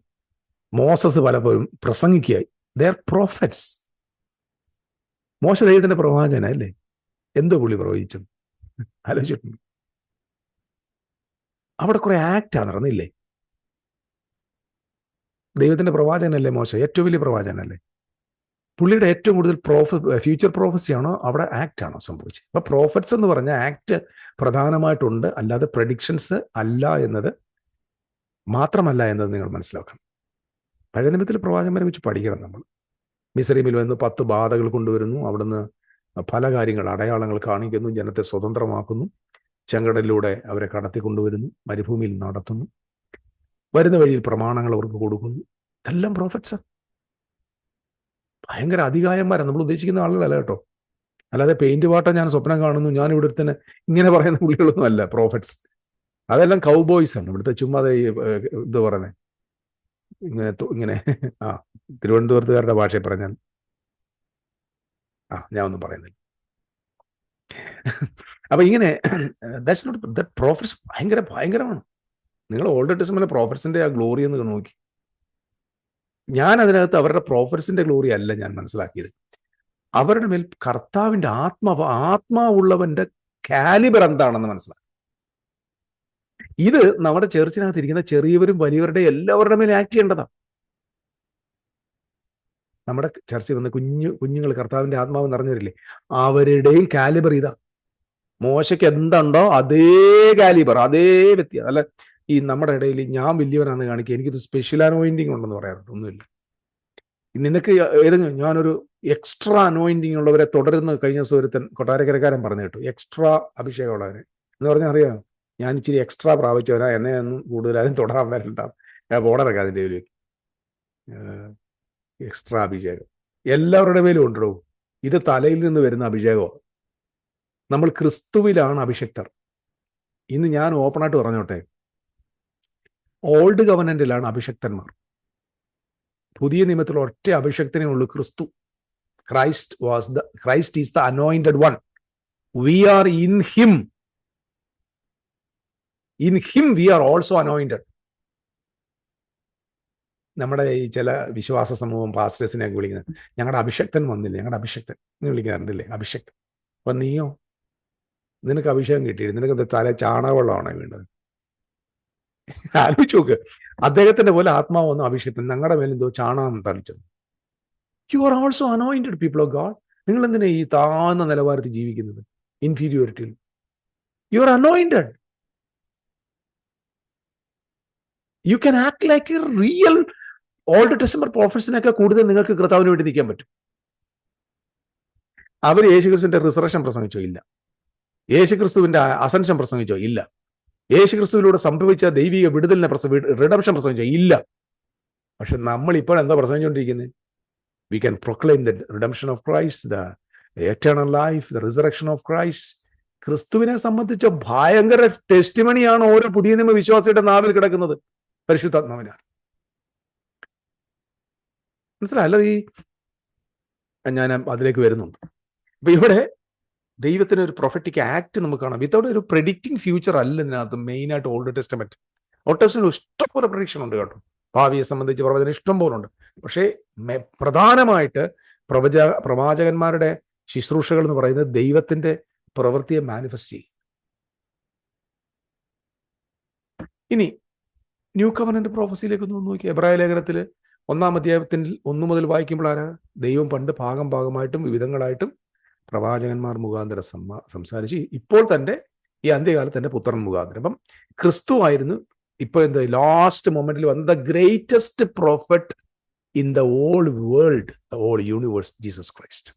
മോസസ് പലപ്പോഴും പ്രസംഗിക്കുക. They are prophets. മോശ ദൈവത്തിന്റെ പ്രവാചകന അല്ലേ? എന്തോ പുള്ളി പ്രവചിച്ചത് ആലോചിച്ചിട്ടുണ്ട്. അവിടെ കുറെ ആക്റ്റാ നടന്നില്ലേ? ദൈവത്തിന്റെ പ്രവാചകനല്ലേ മോശ? ഏറ്റവും വലിയ പ്രവാചകനല്ലേ? പുള്ളിയുടെ ഏറ്റവും കൂടുതൽ ഫ്യൂച്ചർ പ്രോഫസി ആണോ അവിടെ ആക്ട് ആണോ സംഭവിച്ചത്? അപ്പൊ പ്രോഫറ്റ്സ് എന്ന് പറഞ്ഞ ആക്ട് പ്രധാനമായിട്ടുണ്ട്, അല്ലാതെ പ്രഡിക്ഷൻസ് അല്ല എന്നത് മാത്രമല്ല എന്നത് നിങ്ങൾ മനസ്സിലാക്കണം. പഴയ നിയമത്തിൽ പ്രവാചകന്മാരെ വെച്ച് പഠിക്കണം നമ്മൾ. മിസ്രയീമിൽ വന്ന് 10 ബാധകൾ കൊണ്ടുവരുന്നു, അവിടുന്ന് പല കാര്യങ്ങൾ, അടയാളങ്ങൾ കാണിക്കുന്നു, ജനത്തെ സ്വതന്ത്രമാക്കുന്നു, ചെങ്കടലിലൂടെ അവരെ കടത്തിക്കൊണ്ടുവരുന്നു, മരുഭൂമിയിൽ നടത്തുന്നു, വരുന്ന വഴിയിൽ പ്രമാണങ്ങൾ അവർക്ക് കൊടുക്കുന്നു. എല്ലാം പ്രോഫറ്റ്സ്. ഭയങ്കര അധികായന്മാരാണ്, നമ്മൾ ഉദ്ദേശിക്കുന്ന ആളുകളല്ല കേട്ടോ. അല്ലാതെ പെയിന്റ് പാട്ട ഞാൻ സ്വപ്നം കാണുന്നു, ഞാൻ ഇവിടെ തന്നെ ഇങ്ങനെ പറയുന്ന പുള്ളികളൊന്നും അല്ല പ്രോഫറ്റ്സ്. അതെല്ലാം കൗബോയ്സ് ആണ്. ഇവിടുത്തെ ചുമ്മാതെ ഇത് പറയുന്നത് ഇങ്ങനെ തിരുവനന്തപുരത്തുകാരുടെ ഭാഷയിൽ പറഞ്ഞാൽ ഞാൻ ഒന്നും പറയുന്നില്ല. അപ്പൊ ഇങ്ങനെ ദാറ്റ്സ് നോട്ട് ദാറ്റ് പ്രോഫറ്റ്സ് ഭയങ്കരമാണ്. നിങ്ങൾ ഓൾഡ് ടെസ്റ്റ്മെന്റിലെ പ്രോഫറ്റ്സിന്റെ ആ ഗ്ലോറി എന്ന് നോക്കി. ഞാൻ അതിനകത്ത് അവരുടെ പ്രോഫറ്റ്സിന്റെ ഗ്ലോറി അല്ല ഞാൻ മനസ്സിലാക്കിയത്. അവരുടെ മേൽ കർത്താവിന്റെ ആത്മാവുള്ളവന്റെ കാലിബർ എന്താണെന്ന് മനസ്സിലാക്കി. ഇത് നമ്മുടെ ചർച്ചിനകത്ത് ഇരിക്കുന്ന ചെറിയവരും വലിയവരുടെ എല്ലാവരുടെ മേലെ ആക്ട് ചെയ്യേണ്ടതാണ്. നമ്മുടെ ചർച്ചയിൽ വന്ന കുഞ്ഞുങ്ങൾ കർത്താവിന്റെ ആത്മാവ് നിറഞ്ഞവരില്ലേ, അവരുടെയും കാലിബർ ഇതാ. മോശയ്ക്ക് എന്തുണ്ടോ അതേ കാലിബർ, അതേ വ്യത്യാസം. അല്ല ഈ നമ്മുടെ ഇടയിൽ ഞാൻ വലിയവനാണെന്ന് കാണിക്കുക, എനിക്കിത് സ്പെഷ്യൽ അനോയിന്റിങ് ഉണ്ടെന്ന് പറയാറുണ്ട്. ഒന്നുമില്ല. നിനക്ക് ഏതെങ്കിലും, ഞാനൊരു എക്സ്ട്രാ അനോയിന്റിങ് ഉള്ളവരെ തുടരുന്ന കഴിഞ്ഞ ദിവസം ഒരുത്തൻ കൊട്ടാരക്കരക്കാരൻ പറഞ്ഞു കേട്ടു. എക്സ്ട്രാ അഭിഷേകമുള്ളവരെ എന്ന് പറഞ്ഞാൽ അറിയാം, ഞാൻ ഇച്ചിരി എക്സ്ട്രാ പ്രാപിച്ചവരാ, എന്നെ ഒന്നും കൂടുതലാരും തുടരാൻ വരണ്ടാവും, ഞാൻ ബോർഡറൊക്കെ അതിൻ്റെ ഇതിലേക്ക്. എക്സ്ട്രാ അഭിഷേകം എല്ലാവരുടെ മേലും ഉണ്ടോ? ഇത് തലയിൽ നിന്ന് വരുന്ന അഭിഷേകമാണ്. നമ്മൾ ക്രിസ്തുവിലാണ് അഭിഷക്തർ. ഇന്ന് ഞാൻ ഓപ്പണായിട്ട് പറഞ്ഞോട്ടെ, ഓൾഡ് കവനന്റിലാണ് അഭിഷക്തന്മാർ. പുതിയ നിയമത്തിൽ ഒറ്റ അഭിഷക്തനേ ഉള്ളൂ, ക്രിസ്തു. Christ is the anointed one. We are in him. In him we are also anointed. നമ്മുടെ ഈ ചില വിശ്വാസ സമൂഹം പാസ്റ്റേഴ്സിനെയൊക്കെ വിളിക്കുന്നത്, ഞങ്ങളുടെ അഭിഷക്തൻ വന്നില്ല, ഞങ്ങളുടെ അഭിഷക്തൻ എന്ന് വിളിക്കാറുണ്ടല്ലേ, അഭിഷക്തൻ. അപ്പൊ നീയോ? നിനക്ക് അഭിഷേകം കിട്ടിയിട്ട് നിനക്ക് തല ചാണകവെള്ളമാണോ വേണ്ടത്? ആലോചിച്ച് നോക്ക്. അദ്ദേഹത്തിന്റെ പോലെ ആത്മാവ് വന്ന അഭിഷേകത്തിന് ഞങ്ങളുടെ മേലെ എന്തോ ചാണകം തളിച്ചത്. You are also anointed people of God. നിങ്ങൾ എന്തിനാ ഈ താഴ്ന്ന നിലവാരത്തിൽ ജീവിക്കുന്നത്, ഇൻഫീരിയോറിറ്റിയിൽ? You are anointed. You can act like a real old testament പ്രോഫറ്റ്സിനൊക്കെ കൂടുതൽ നിങ്ങൾക്ക് കർത്താവിന് വേണ്ടി നിൽക്കാൻ പറ്റും. അവർ യേശുക്രിസ്തുവിന്റെ റിസറക്ഷൻ പ്രസംഗിച്ചോ? ഇല്ല. യേശുക്രിസ്തുവിന്റെ അസൻഷൻ പ്രസംഗിച്ചോ? ഇല്ല. യേശുക്രിസ്തുവിലൂടെ സംഭവിച്ച ദൈവിക വിടുതലിനെ റിഡംഷൻ പ്രസംഗിച്ചോ? ഇല്ല. പക്ഷെ നമ്മൾ ഇപ്പോൾ എന്താ പ്രസംഗിച്ചുകൊണ്ടിരിക്കുന്നത്? We can proclaim the redemption of Christ, the eternal life, the resurrection of Christ. ക്രിസ്തുവിനെ സംബന്ധിച്ച ഭയങ്കര ടെസ്റ്റിമണിയാണ് ഓരോ പുതിയ നിയമ വിശ്വാസിയുടെ നാവിൽ കിടക്കുന്നത് പരിശുദ്ധാത്മാവിനാൽ. മനസ്സിലായല്ലോ? ഞാൻ അതിലേക്ക് വരുന്നുണ്ട്. അപ്പൊ ഇവിടെ ദൈവത്തിന് ഒരു പ്രൊഫറ്റിക് ആക്ട് നമുക്ക് കാണാം. വിത്തൗട്ട് ഒരു പ്രെഡിക്റ്റിംഗ് ഫ്യൂച്ചർ അല്ല ഇതിനകത്ത് മെയിനായിട്ട് ഓൾഡ് ടെസ്റ്റമെന്റ്. ഓൾഡ് ടെസ്റ്റമെന്റ് ഇഷ്ടംപോലെ പ്രഡിക്ഷൻ ഉണ്ട് കേട്ടോ, ഭാവിയെ സംബന്ധിച്ച് പ്രവചനം ഇഷ്ടം പോലെ ഉണ്ട്. പക്ഷേ പ്രധാനമായിട്ട് പ്രവാചകന്മാരുടെ ശുശ്രൂഷകൾ എന്ന് പറയുന്നത് ദൈവത്തിന്റെ പ്രവൃത്തിയെ മാനിഫെസ്റ്റ് ചെയ്യും. ഇനി ന്യൂ കവനന്റ് പ്രോഫസിയിലേക്ക് ഒന്ന് നോക്കി. എബ്രായ ലേഖനത്തിൽ 1-ാം അധ്യായത്തിൽ 1 മുതൽ വായിക്കുമ്പോൾ ആരാ? ദൈവം പണ്ട് ഭാഗമായിട്ടും വിവിധങ്ങളായിട്ടും പ്രവാചകന്മാർ മുഖാന്തരം സംസാരിച്ച് ഇപ്പോൾ തന്റെ ഈ അന്ത്യകാലത്ത് തന്റെ പുത്രൻ മുഖാന്തരം. അപ്പം ക്രിസ്തു ആയിരുന്നു ഇപ്പൊ എന്ത് ലാസ്റ്റ് മൊമെന്റിൽ വന്ന the greatest prophet in the all world, the all universe, Jesus Christ.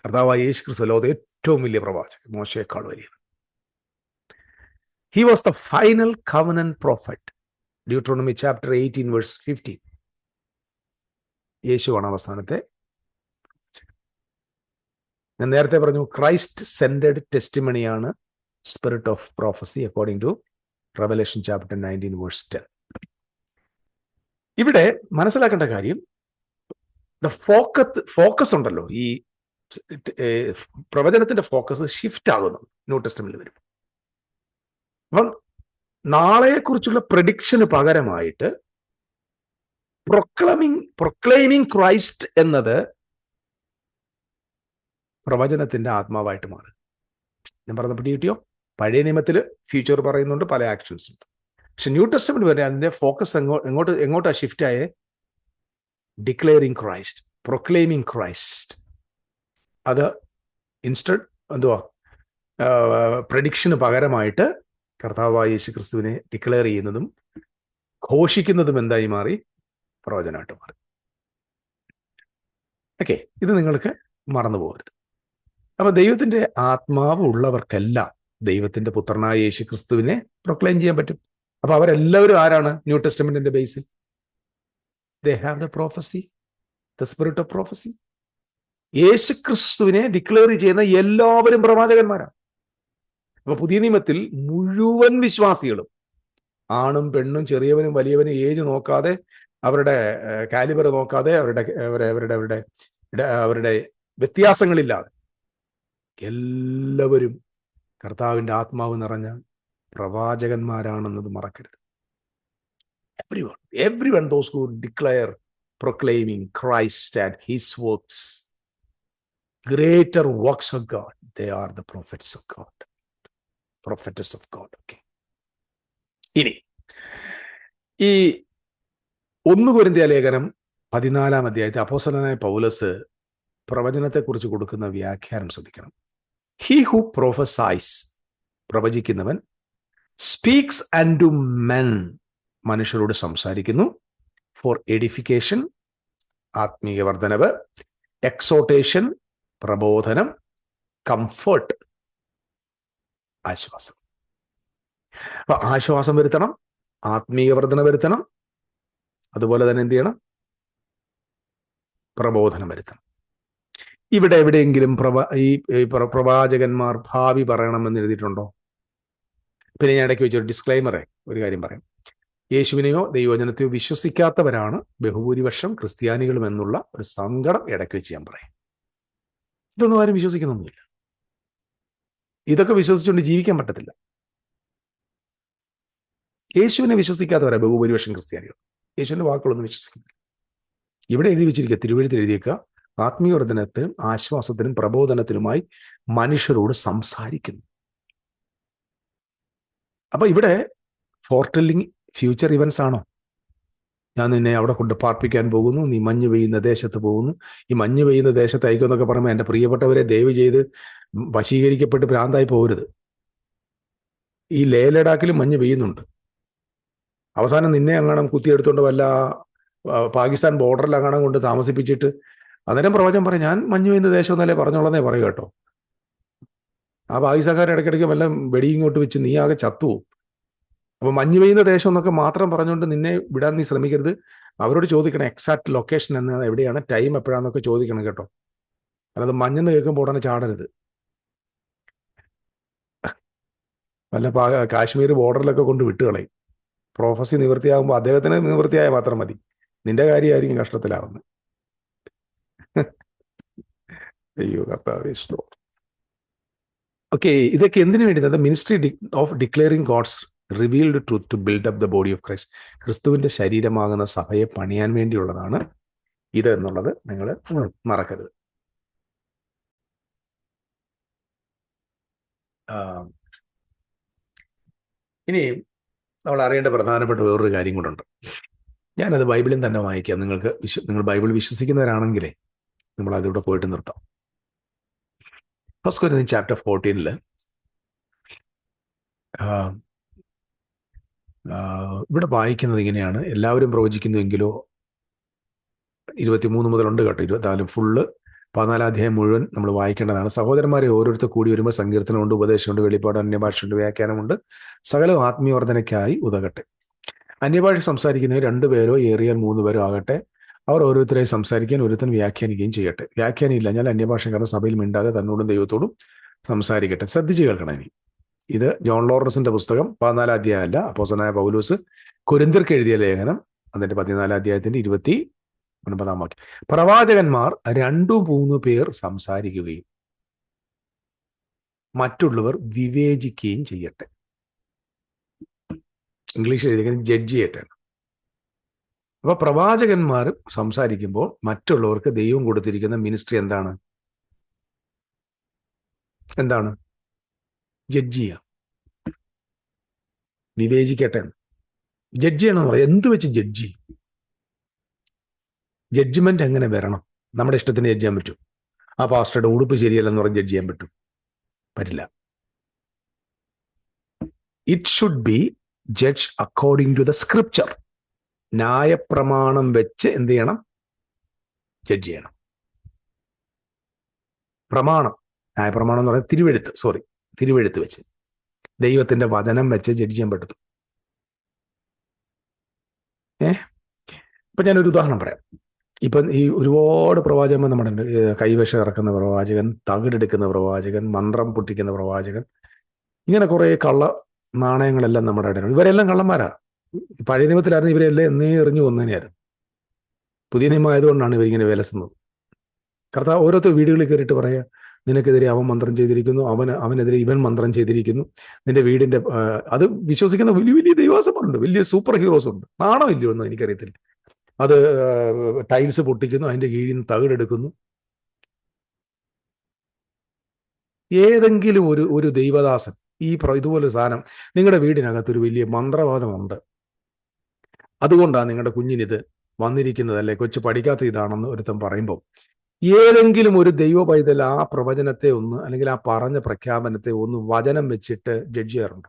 കർത്താവായ യേശു ക്രിസ്തു ലോകത്തെ ഏറ്റവും വലിയ പ്രവാചകൻ, മോശയേക്കാൾ വലിയ. He was the final covenant prophet. Deuteronomy chapter 18 verse 15. യേശുവാണ് അവസാനത്തെ. ഞാൻ നേരത്തെ പറഞ്ഞു ക്രൈസ്റ്റ് സെൻഡഡ് ടെസ്റ്റിമണിയാണ് spirit of prophecy according to Revelation chapter 19 verse 10. ഇവിടെ മനസ്സിലാക്കേണ്ട കാര്യം, ഫോക്കസ് ഉണ്ടല്ലോ, ഈ പ്രവചനത്തിന്റെ ഫോക്കസ് ഷിഫ്റ്റ് ആകുന്നു ന്യൂ ടെസ്റ്റമെന്റിൽ വരും. അപ്പം നാളെക്കുറിച്ചുള്ള പ്രഡിക്ഷന് പകരമായിട്ട് പ്രൊക്ലെയിമിംഗ് ക്രൈസ്റ്റ് എന്നത് പ്രവചനത്തിന്റെ ആത്മാവായിട്ട് മാറും. ഞാൻ പറഞ്ഞ പിടികിട്ടിയോ? പഴയ നിയമത്തിൽ ഫ്യൂച്ചർ പറയുന്നുണ്ട്, പല ആക്ഷൻസ് ഉണ്ട്. പക്ഷെ ന്യൂ ടെസ്റ്റമെന്റ് വരെ അതിന്റെ ഫോക്കസ് എങ്ങോട്ടാ ഷിഫ്റ്റ് ആയേ? Declaring Christ, proclaiming Christ. അത് ഇൻസ്റ്റഡ് എന്തുവാ, പ്രഡിക്ഷന് പകരമായിട്ട് കർത്താവായ യേശു ക്രിസ്തുവിനെ ഡിക്ലെയർ ചെയ്യുന്നതും ഘോഷിക്കുന്നതും എന്തായി മാറി? പ്രവചനമായിട്ട് മാറി. ഓക്കെ, ഇത് നിങ്ങൾക്ക് മറന്നു പോകരുത്. അപ്പൊ ദൈവത്തിന്റെ ആത്മാവ് ഉള്ളവർക്കെല്ലാം ദൈവത്തിന്റെ പുത്രനായ യേശു ക്രിസ്തുവിനെ പ്രൊക്ലെയിം ചെയ്യാൻ പറ്റും. അപ്പൊ അവരെല്ലാവരും ആരാണ് ന്യൂ ടെസ്റ്റമെന്റിന്റെ ബേസിൽ? They have the prophecy, the spirit of prophecy. യേശു ക്രിസ്തുവിനെ ഡിക്ലെയർ ചെയ്യുന്ന എല്ലാവരും പ്രവാചകന്മാരാണ്. അപ്പൊ പുതിയ നിയമത്തിൽ മുഴുവൻ വിശ്വാസികളും, ആണും പെണ്ണും ചെറിയവനും വലിയവനും ഏജ് നോക്കാതെ, അവരുടെ കാലിബർ നോക്കാതെ, അവരുടെ വ്യത്യാസങ്ങളില്ലാതെ എല്ലാവരും കർത്താവിന്റെ ആത്മാവ് നിറഞ്ഞ പ്രവാചകന്മാരാണെന്നത് മറക്കരുത്. everyone those who declare proclaiming Christ and his works, greater works of God, they are the prophets of God, prophetess of God. Okay, ഇനി ഈ 1 കൊരിന്ത്യർ ലേഖനം 14-ാം അധ്യായത്തിൽ അപ്പോസ്തലനായ പൗലോസ് പ്രവചനത്തെക്കുറിച്ച് കൊടുക്കുന്ന വ്യാഖ്യാനം ശ്രദ്ധിക്കണം. He who prophesies, പ്രവചിക്കുന്നവൻ, speaks unto men, മനുഷ്യരോട് സംസാരിക്കുന്നു, for edification, ആത്മീയ വർദ്ധനവ്, exhortation, പ്രബോധനം, comfort, ആശ്വാസം. അപ്പൊ ആശ്വാസം വരുത്തണം, ആത്മീയ വർദ്ധന വരുത്തണം, അതുപോലെ തന്നെ എന്ത് ചെയ്യണം? പ്രബോധനം വരുത്തണം. ഇവിടെ എവിടെയെങ്കിലും പ്രവാചകന്മാർ ഭാവി പറയണമെന്ന് എഴുതിയിട്ടുണ്ടോ? പിന്നെ ഞാൻ ഇടയ്ക്ക് വെച്ചൊരു ഡിസ്ക്ലൈമറെ ഒരു കാര്യം പറയാം. യേശുവിനെയോ ദൈവവചനത്തെയോ വിശ്വസിക്കാത്തവരാണ് ബഹുഭൂരിപക്ഷം ക്രിസ്ത്യാനികളും എന്നുള്ള ഒരു സങ്കടം ഇടയ്ക്ക് വെച്ച് ഞാൻ പറയാം. ഇതൊന്നും ആരും വിശ്വസിക്കുന്നൊന്നുമില്ല. ഇതൊക്കെ വിശ്വസിച്ചുകൊണ്ട് ജീവിക്കാൻ പറ്റത്തില്ല. യേശുവിനെ വിശ്വസിക്കാത്തവരാ ബഹുഭൂരിപക്ഷം ക്രിസ്ത്യാനികൾ. യേശുവിന്റെ വാക്കുകളൊന്നും വിശ്വസിക്കുന്നില്ല. ഇവിടെ എഴുതി വെച്ചിരിക്കുക, തിരുവെഴുത്തിൽ എഴുതിയേക്കുക, ആത്മീയവർദ്ധനത്തിനും ആശ്വാസത്തിനും പ്രബോധനത്തിനുമായി മനുഷ്യരോട് സംസാരിക്കുന്നു. അപ്പൊ ഇവിടെ ഫോർടെല്ലിംഗ് ഫ്യൂച്ചർ ഇവന്റ്സ് ആണോ? ഞാൻ നിന്നെ അവിടെ കൊണ്ട് പാർപ്പിക്കാൻ പോകുന്നു, നീ മഞ്ഞ് പെയ്യുന്ന ദേശത്ത് പോകുന്നു, ഈ മഞ്ഞ് പെയ്യുന്ന ദേശത്ത് അയക്കും എന്നൊക്കെ പറയുമ്പോൾ എൻ്റെ പ്രിയപ്പെട്ടവരെ ദയവ് ചെയ്ത് വശീകരിക്കപ്പെട്ട് ഭ്രാന്തായി പോകരുത്. ഈ ലേ ലഡാക്കിലും മഞ്ഞ് പെയ്യുന്നുണ്ട്. അവസാനം നിന്നെ അങ്ങാണം കുത്തിയെടുത്തോണ്ട് വല്ല പാകിസ്ഥാൻ ബോർഡറിൽ അങ്ങാണം കൊണ്ട് താമസിപ്പിച്ചിട്ട് അന്നേരം പ്രവചനം പറയും, ഞാൻ മഞ്ഞ് പെയ്യുന്ന ദേശം എന്നല്ലേ പറഞ്ഞോളന്നേ പറയൂ കേട്ടോ. ആ പാകിസ്ഥാൻകാർ ഇടയ്ക്കിടയ്ക്ക് വല്ല വെടി ഇങ്ങോട്ട് വെച്ച് നീ ആകെ ചത്തുപോകും. അപ്പൊ മഞ്ഞ് പെയ്യുന്ന ദേശം എന്നൊക്കെ മാത്രം പറഞ്ഞുകൊണ്ട് നിന്നെ വിടാൻ നീ ശ്രമിക്കരുത്. അവരോട് ചോദിക്കണം എക്സാക്ട് ലൊക്കേഷൻ എന്നാണ്, എവിടെയാണ്, ടൈം എപ്പോഴാന്നൊക്കെ ചോദിക്കണം കേട്ടോ. അല്ലാതെ മഞ്ഞെന്ന് കേൾക്കുമ്പോൾ ഉടനെ ചാടരുത്. വല്ല കാശ്മീർ ബോർഡറിലൊക്കെ കൊണ്ട് വിട്ടുകളയും. പ്രോഫസി നിവൃത്തിയാകുമ്പോൾ അദ്ദേഹത്തിന് നിവൃത്തിയായ മാത്രം മതി, നിന്റെ കാര്യമായിരിക്കും കഷ്ടത്തിലാവുന്നത്. അയ്യോ കർത്താവേ സ്തോത്രം. ഓക്കെ, ഇതൊക്കെ എന്തിനു വേണ്ടി? Ministry of declaring God's revealed truth to build up the body of Christ. ക്രിസ്തുവിന്റെ ശരീരമാകുന്ന സഭയെ പണിയാൻ വേണ്ടിയുള്ളതാണ് ഇത് എന്നുള്ളത് നിങ്ങൾ മറക്കരുത്. ഇനി നമ്മൾ അറിയേണ്ട പ്രധാനപ്പെട്ട വേറൊരു കാര്യം കൂടെ. ഞാനത് ബൈബിളിൽ തന്നെ വായിക്കാം. നിങ്ങൾ ബൈബിൾ വിശ്വസിക്കുന്നവരാണെങ്കിലേ നമ്മൾ അതിലൂടെ പോയിട്ട് നിർത്താം. ഫസ്റ്റ് കൊരിന്ത്യൻസ് ചാപ്റ്റർ 14 ഇവിടെ വായിക്കുന്നത് ഇങ്ങനെയാണ്. എല്ലാവരും പ്രവചിക്കുന്നുവെങ്കിലോ 23 മുതലുണ്ട് കേട്ടോ, 24 ഫുള്ള് 14 അധ്യായം മുഴുവൻ നമ്മൾ വായിക്കേണ്ടതാണ്. സഹോദരന്മാരെ, ഓരോരുത്തർ കൂടി വരുമ്പോൾ സങ്കീർത്തനമുണ്ട്, ഉപദേശമുണ്ട്, വെളിപ്പാട്, അന്യഭാഷയുണ്ട്, വ്യാഖ്യാനമുണ്ട്, സകല ആത്മീയവർദ്ധനയ്ക്കായി ഉതകട്ടെ. അന്യഭാഷ സംസാരിക്കുന്നവർ 2 പേരോ ഏറിയാൽ 3 പേരോ ആകട്ടെ. അവർ ഓരോരുത്തരെയും സംസാരിക്കാൻ ഒരുത്തൻ വ്യാഖ്യാനിക്കുകയും ചെയ്യട്ടെ. വ്യാഖ്യാനം ഇല്ലഞ്ഞാൽ അന്യഭാഷക്കാരൻ സഭയിൽ മിണ്ടാതെ തന്നോടും ദൈവത്തോടും സംസാരിക്കട്ടെ. ശ്രദ്ധിച്ച് കേൾക്കണം. ഇനി ഇത് ജോൺ ലോറൻസിന്റെ പുസ്തകം 14 അധ്യായമല്ല, അപ്പോസ്തലനായ പൗലോസ് കൊരിന്ത്യർക്ക് എഴുതിയ ലേഖനം അതിന്റെ 14 അധ്യായത്തിന്റെ 29 വാക്യം. പ്രവാചകന്മാർ 2-3 പേർ സംസാരിക്കുകയും മറ്റുള്ളവർ വിവേചിക്കുകയും ചെയ്യട്ടെ. ഇംഗ്ലീഷ് എഴുതിയിരിക്കുന്നത് ജഡ്ജ് ചെയ്യട്ടെ. അപ്പൊ പ്രവാചകന്മാർ സംസാരിക്കുമ്പോൾ മറ്റുള്ളവർക്ക് ദൈവം കൊടുത്തിരിക്കുന്ന മിനിസ്ട്രി എന്താണ്? ജഡ്ജ് ചെയ്യാം, വിവേചിക്കട്ടെ. ജഡ്ജ് ചെയ്യണമെന്ന് പറയാം. എന്ത് വെച്ച് ജഡ്ജ് ചെയ്യും? ജഡ്ജ്മെന്റ് എങ്ങനെ വരണം? നമ്മുടെ ഇഷ്ടത്തിന് ജഡ്ജ് ചെയ്യാൻ പറ്റും? ആ പാസ്റ്ററുടെ ഉടുപ്പ് ശരിയല്ലെന്ന് പറഞ്ഞ് ജഡ്ജ് ചെയ്യാൻ പറ്റില്ല. It should be judge according to the scripture. ന്യായപ്രമാണം വെച്ച് എന്ത് ചെയ്യണം? ജഡ്ജ് ചെയ്യണം. ന്യായപ്രമാണം എന്ന് പറയുന്നത് തിരുവെഴുത്ത് വെച്ച്, ദൈവത്തിന്റെ വചനം വെച്ച് ജഡ്ജ് ചെയ്യാൻ പറ്റും. ഇപ്പൊ ഞാനൊരു ഉദാഹരണം പറയാം. ഇപ്പം ഈ ഒരുപാട് പ്രവാചകന്മാർ നമ്മുടെ കൈവശം ഇറക്കുന്ന പ്രവാചകൻ, തകിടെടുക്കുന്ന പ്രവാചകൻ, മന്ത്രം പൊട്ടിക്കുന്ന പ്രവാചകൻ, ഇങ്ങനെ കുറെ കള്ള നാണയങ്ങളെല്ലാം നമ്മുടെ ഇടയിൽ. ഇവരെല്ലാം കള്ളന്മാരാ. പഴയ നിയമത്തിലായിരുന്നു ഇവരെല്ലാം എന്നേ എറിഞ്ഞു കൊന്നതിനായിരുന്നു. പുതിയ നിയമം ആയതുകൊണ്ടാണ് ഇവരിങ്ങനെ വിലസുന്നത്. കർത്താവ് ഓരോരുത്തർ വീടുകളിൽ കയറിയിട്ട് പറയാ, നിനക്കെതിരെ അവൻ മന്ത്രം ചെയ്തിരിക്കുന്നു, അവനെതിരെ ഇവൻ മന്ത്രം ചെയ്തിരിക്കുന്നു, നിന്റെ വീടിന്റെ അത് വിശ്വസിക്കുന്ന വലിയ വലിയ ദൈവാസമുണ്ട്, വലിയ സൂപ്പർ ഹീറോസ് ഉണ്ട്. നാണോ ഇല്ലയോ എന്ന് എനിക്കറിയത്തില്ല. അത് ടൈൽസ് പൊട്ടിക്കുന്നു, അതിന്റെ കീഴിൽ നിന്ന് തകിടെടുക്കുന്നു. ഏതെങ്കിലും ഒരു ദൈവദാസൻ ഇതുപോലൊരു സാധനം, നിങ്ങളുടെ വീടിനകത്തൊരു വലിയ മന്ത്രവാദമുണ്ട്, അതുകൊണ്ടാണ് നിങ്ങളുടെ കുഞ്ഞിനിത് വന്നിരിക്കുന്നത്, അല്ലെ കൊച്ചു പഠിക്കാത്ത ഇതാണെന്ന് ഒരുത്തൻ പറയുമ്പോൾ ഏതെങ്കിലും ഒരു ദൈവ പൈതൽ ആ പ്രവചനത്തെ ഒന്ന്, അല്ലെങ്കിൽ ആ പറഞ്ഞ പ്രഖ്യാപനത്തെ ഒന്ന് വചനം വെച്ചിട്ട് ജഡ്ജ് ചെയ്യാറുണ്ട്?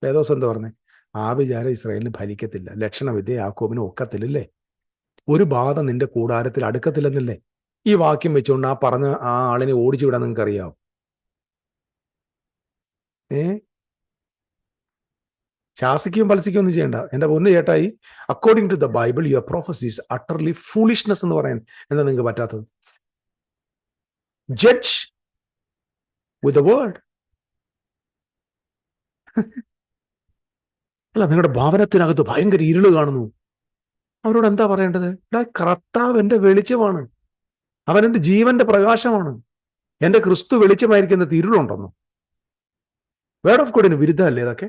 വേദോസം എന്താ പറഞ്ഞേ? ആ വിചാരം ഇസ്രായേലിന് ഫലിക്കത്തില്ല, ലക്ഷണവിദ്യ യാക്കോബിന് ഒക്കത്തില്ലല്ലേ, ഒരു ബാധ നിന്റെ കൂടാരത്തിൽ അടുക്കത്തില്ലെന്നല്ലേ? ഈ വാക്യം വെച്ചുകൊണ്ട് ആ പറഞ്ഞ ആ ആളിനെ ഓടിച്ചു വിടാൻ നിങ്ങൾക്ക് അറിയാവും? ശാസിക്കുകയും പലസിക്കുകയും ഒന്നും ചെയ്യണ്ട. എന്റെ പൊന്നു ചേട്ടായി, according to the Bible your prophecies utterly foolishness എന്ന് പറയാൻ എന്താ നിങ്ങൾക്ക് പറ്റാത്തത്? Judge with the word. അല്ല, നിങ്ങളുടെ ഭവനത്തിനകത്ത് ഭയങ്കര ഇരുള് കാണുന്നു, അവരോട് എന്താ പറയേണ്ടത്? കർത്താവ് എന്റെ വെളിച്ചമാണ്, അവൻ എന്റെ ജീവന്റെ പ്രകാശമാണ്, എന്റെ ക്രിസ്തു വെളിച്ചമായിരിക്കുന്നത് ഇരുളുണ്ടെന്നോ? വേർഡ് ഓഫ് ഗോഡിന് വിരുദ്ധമല്ലേ ഇതൊക്കെ?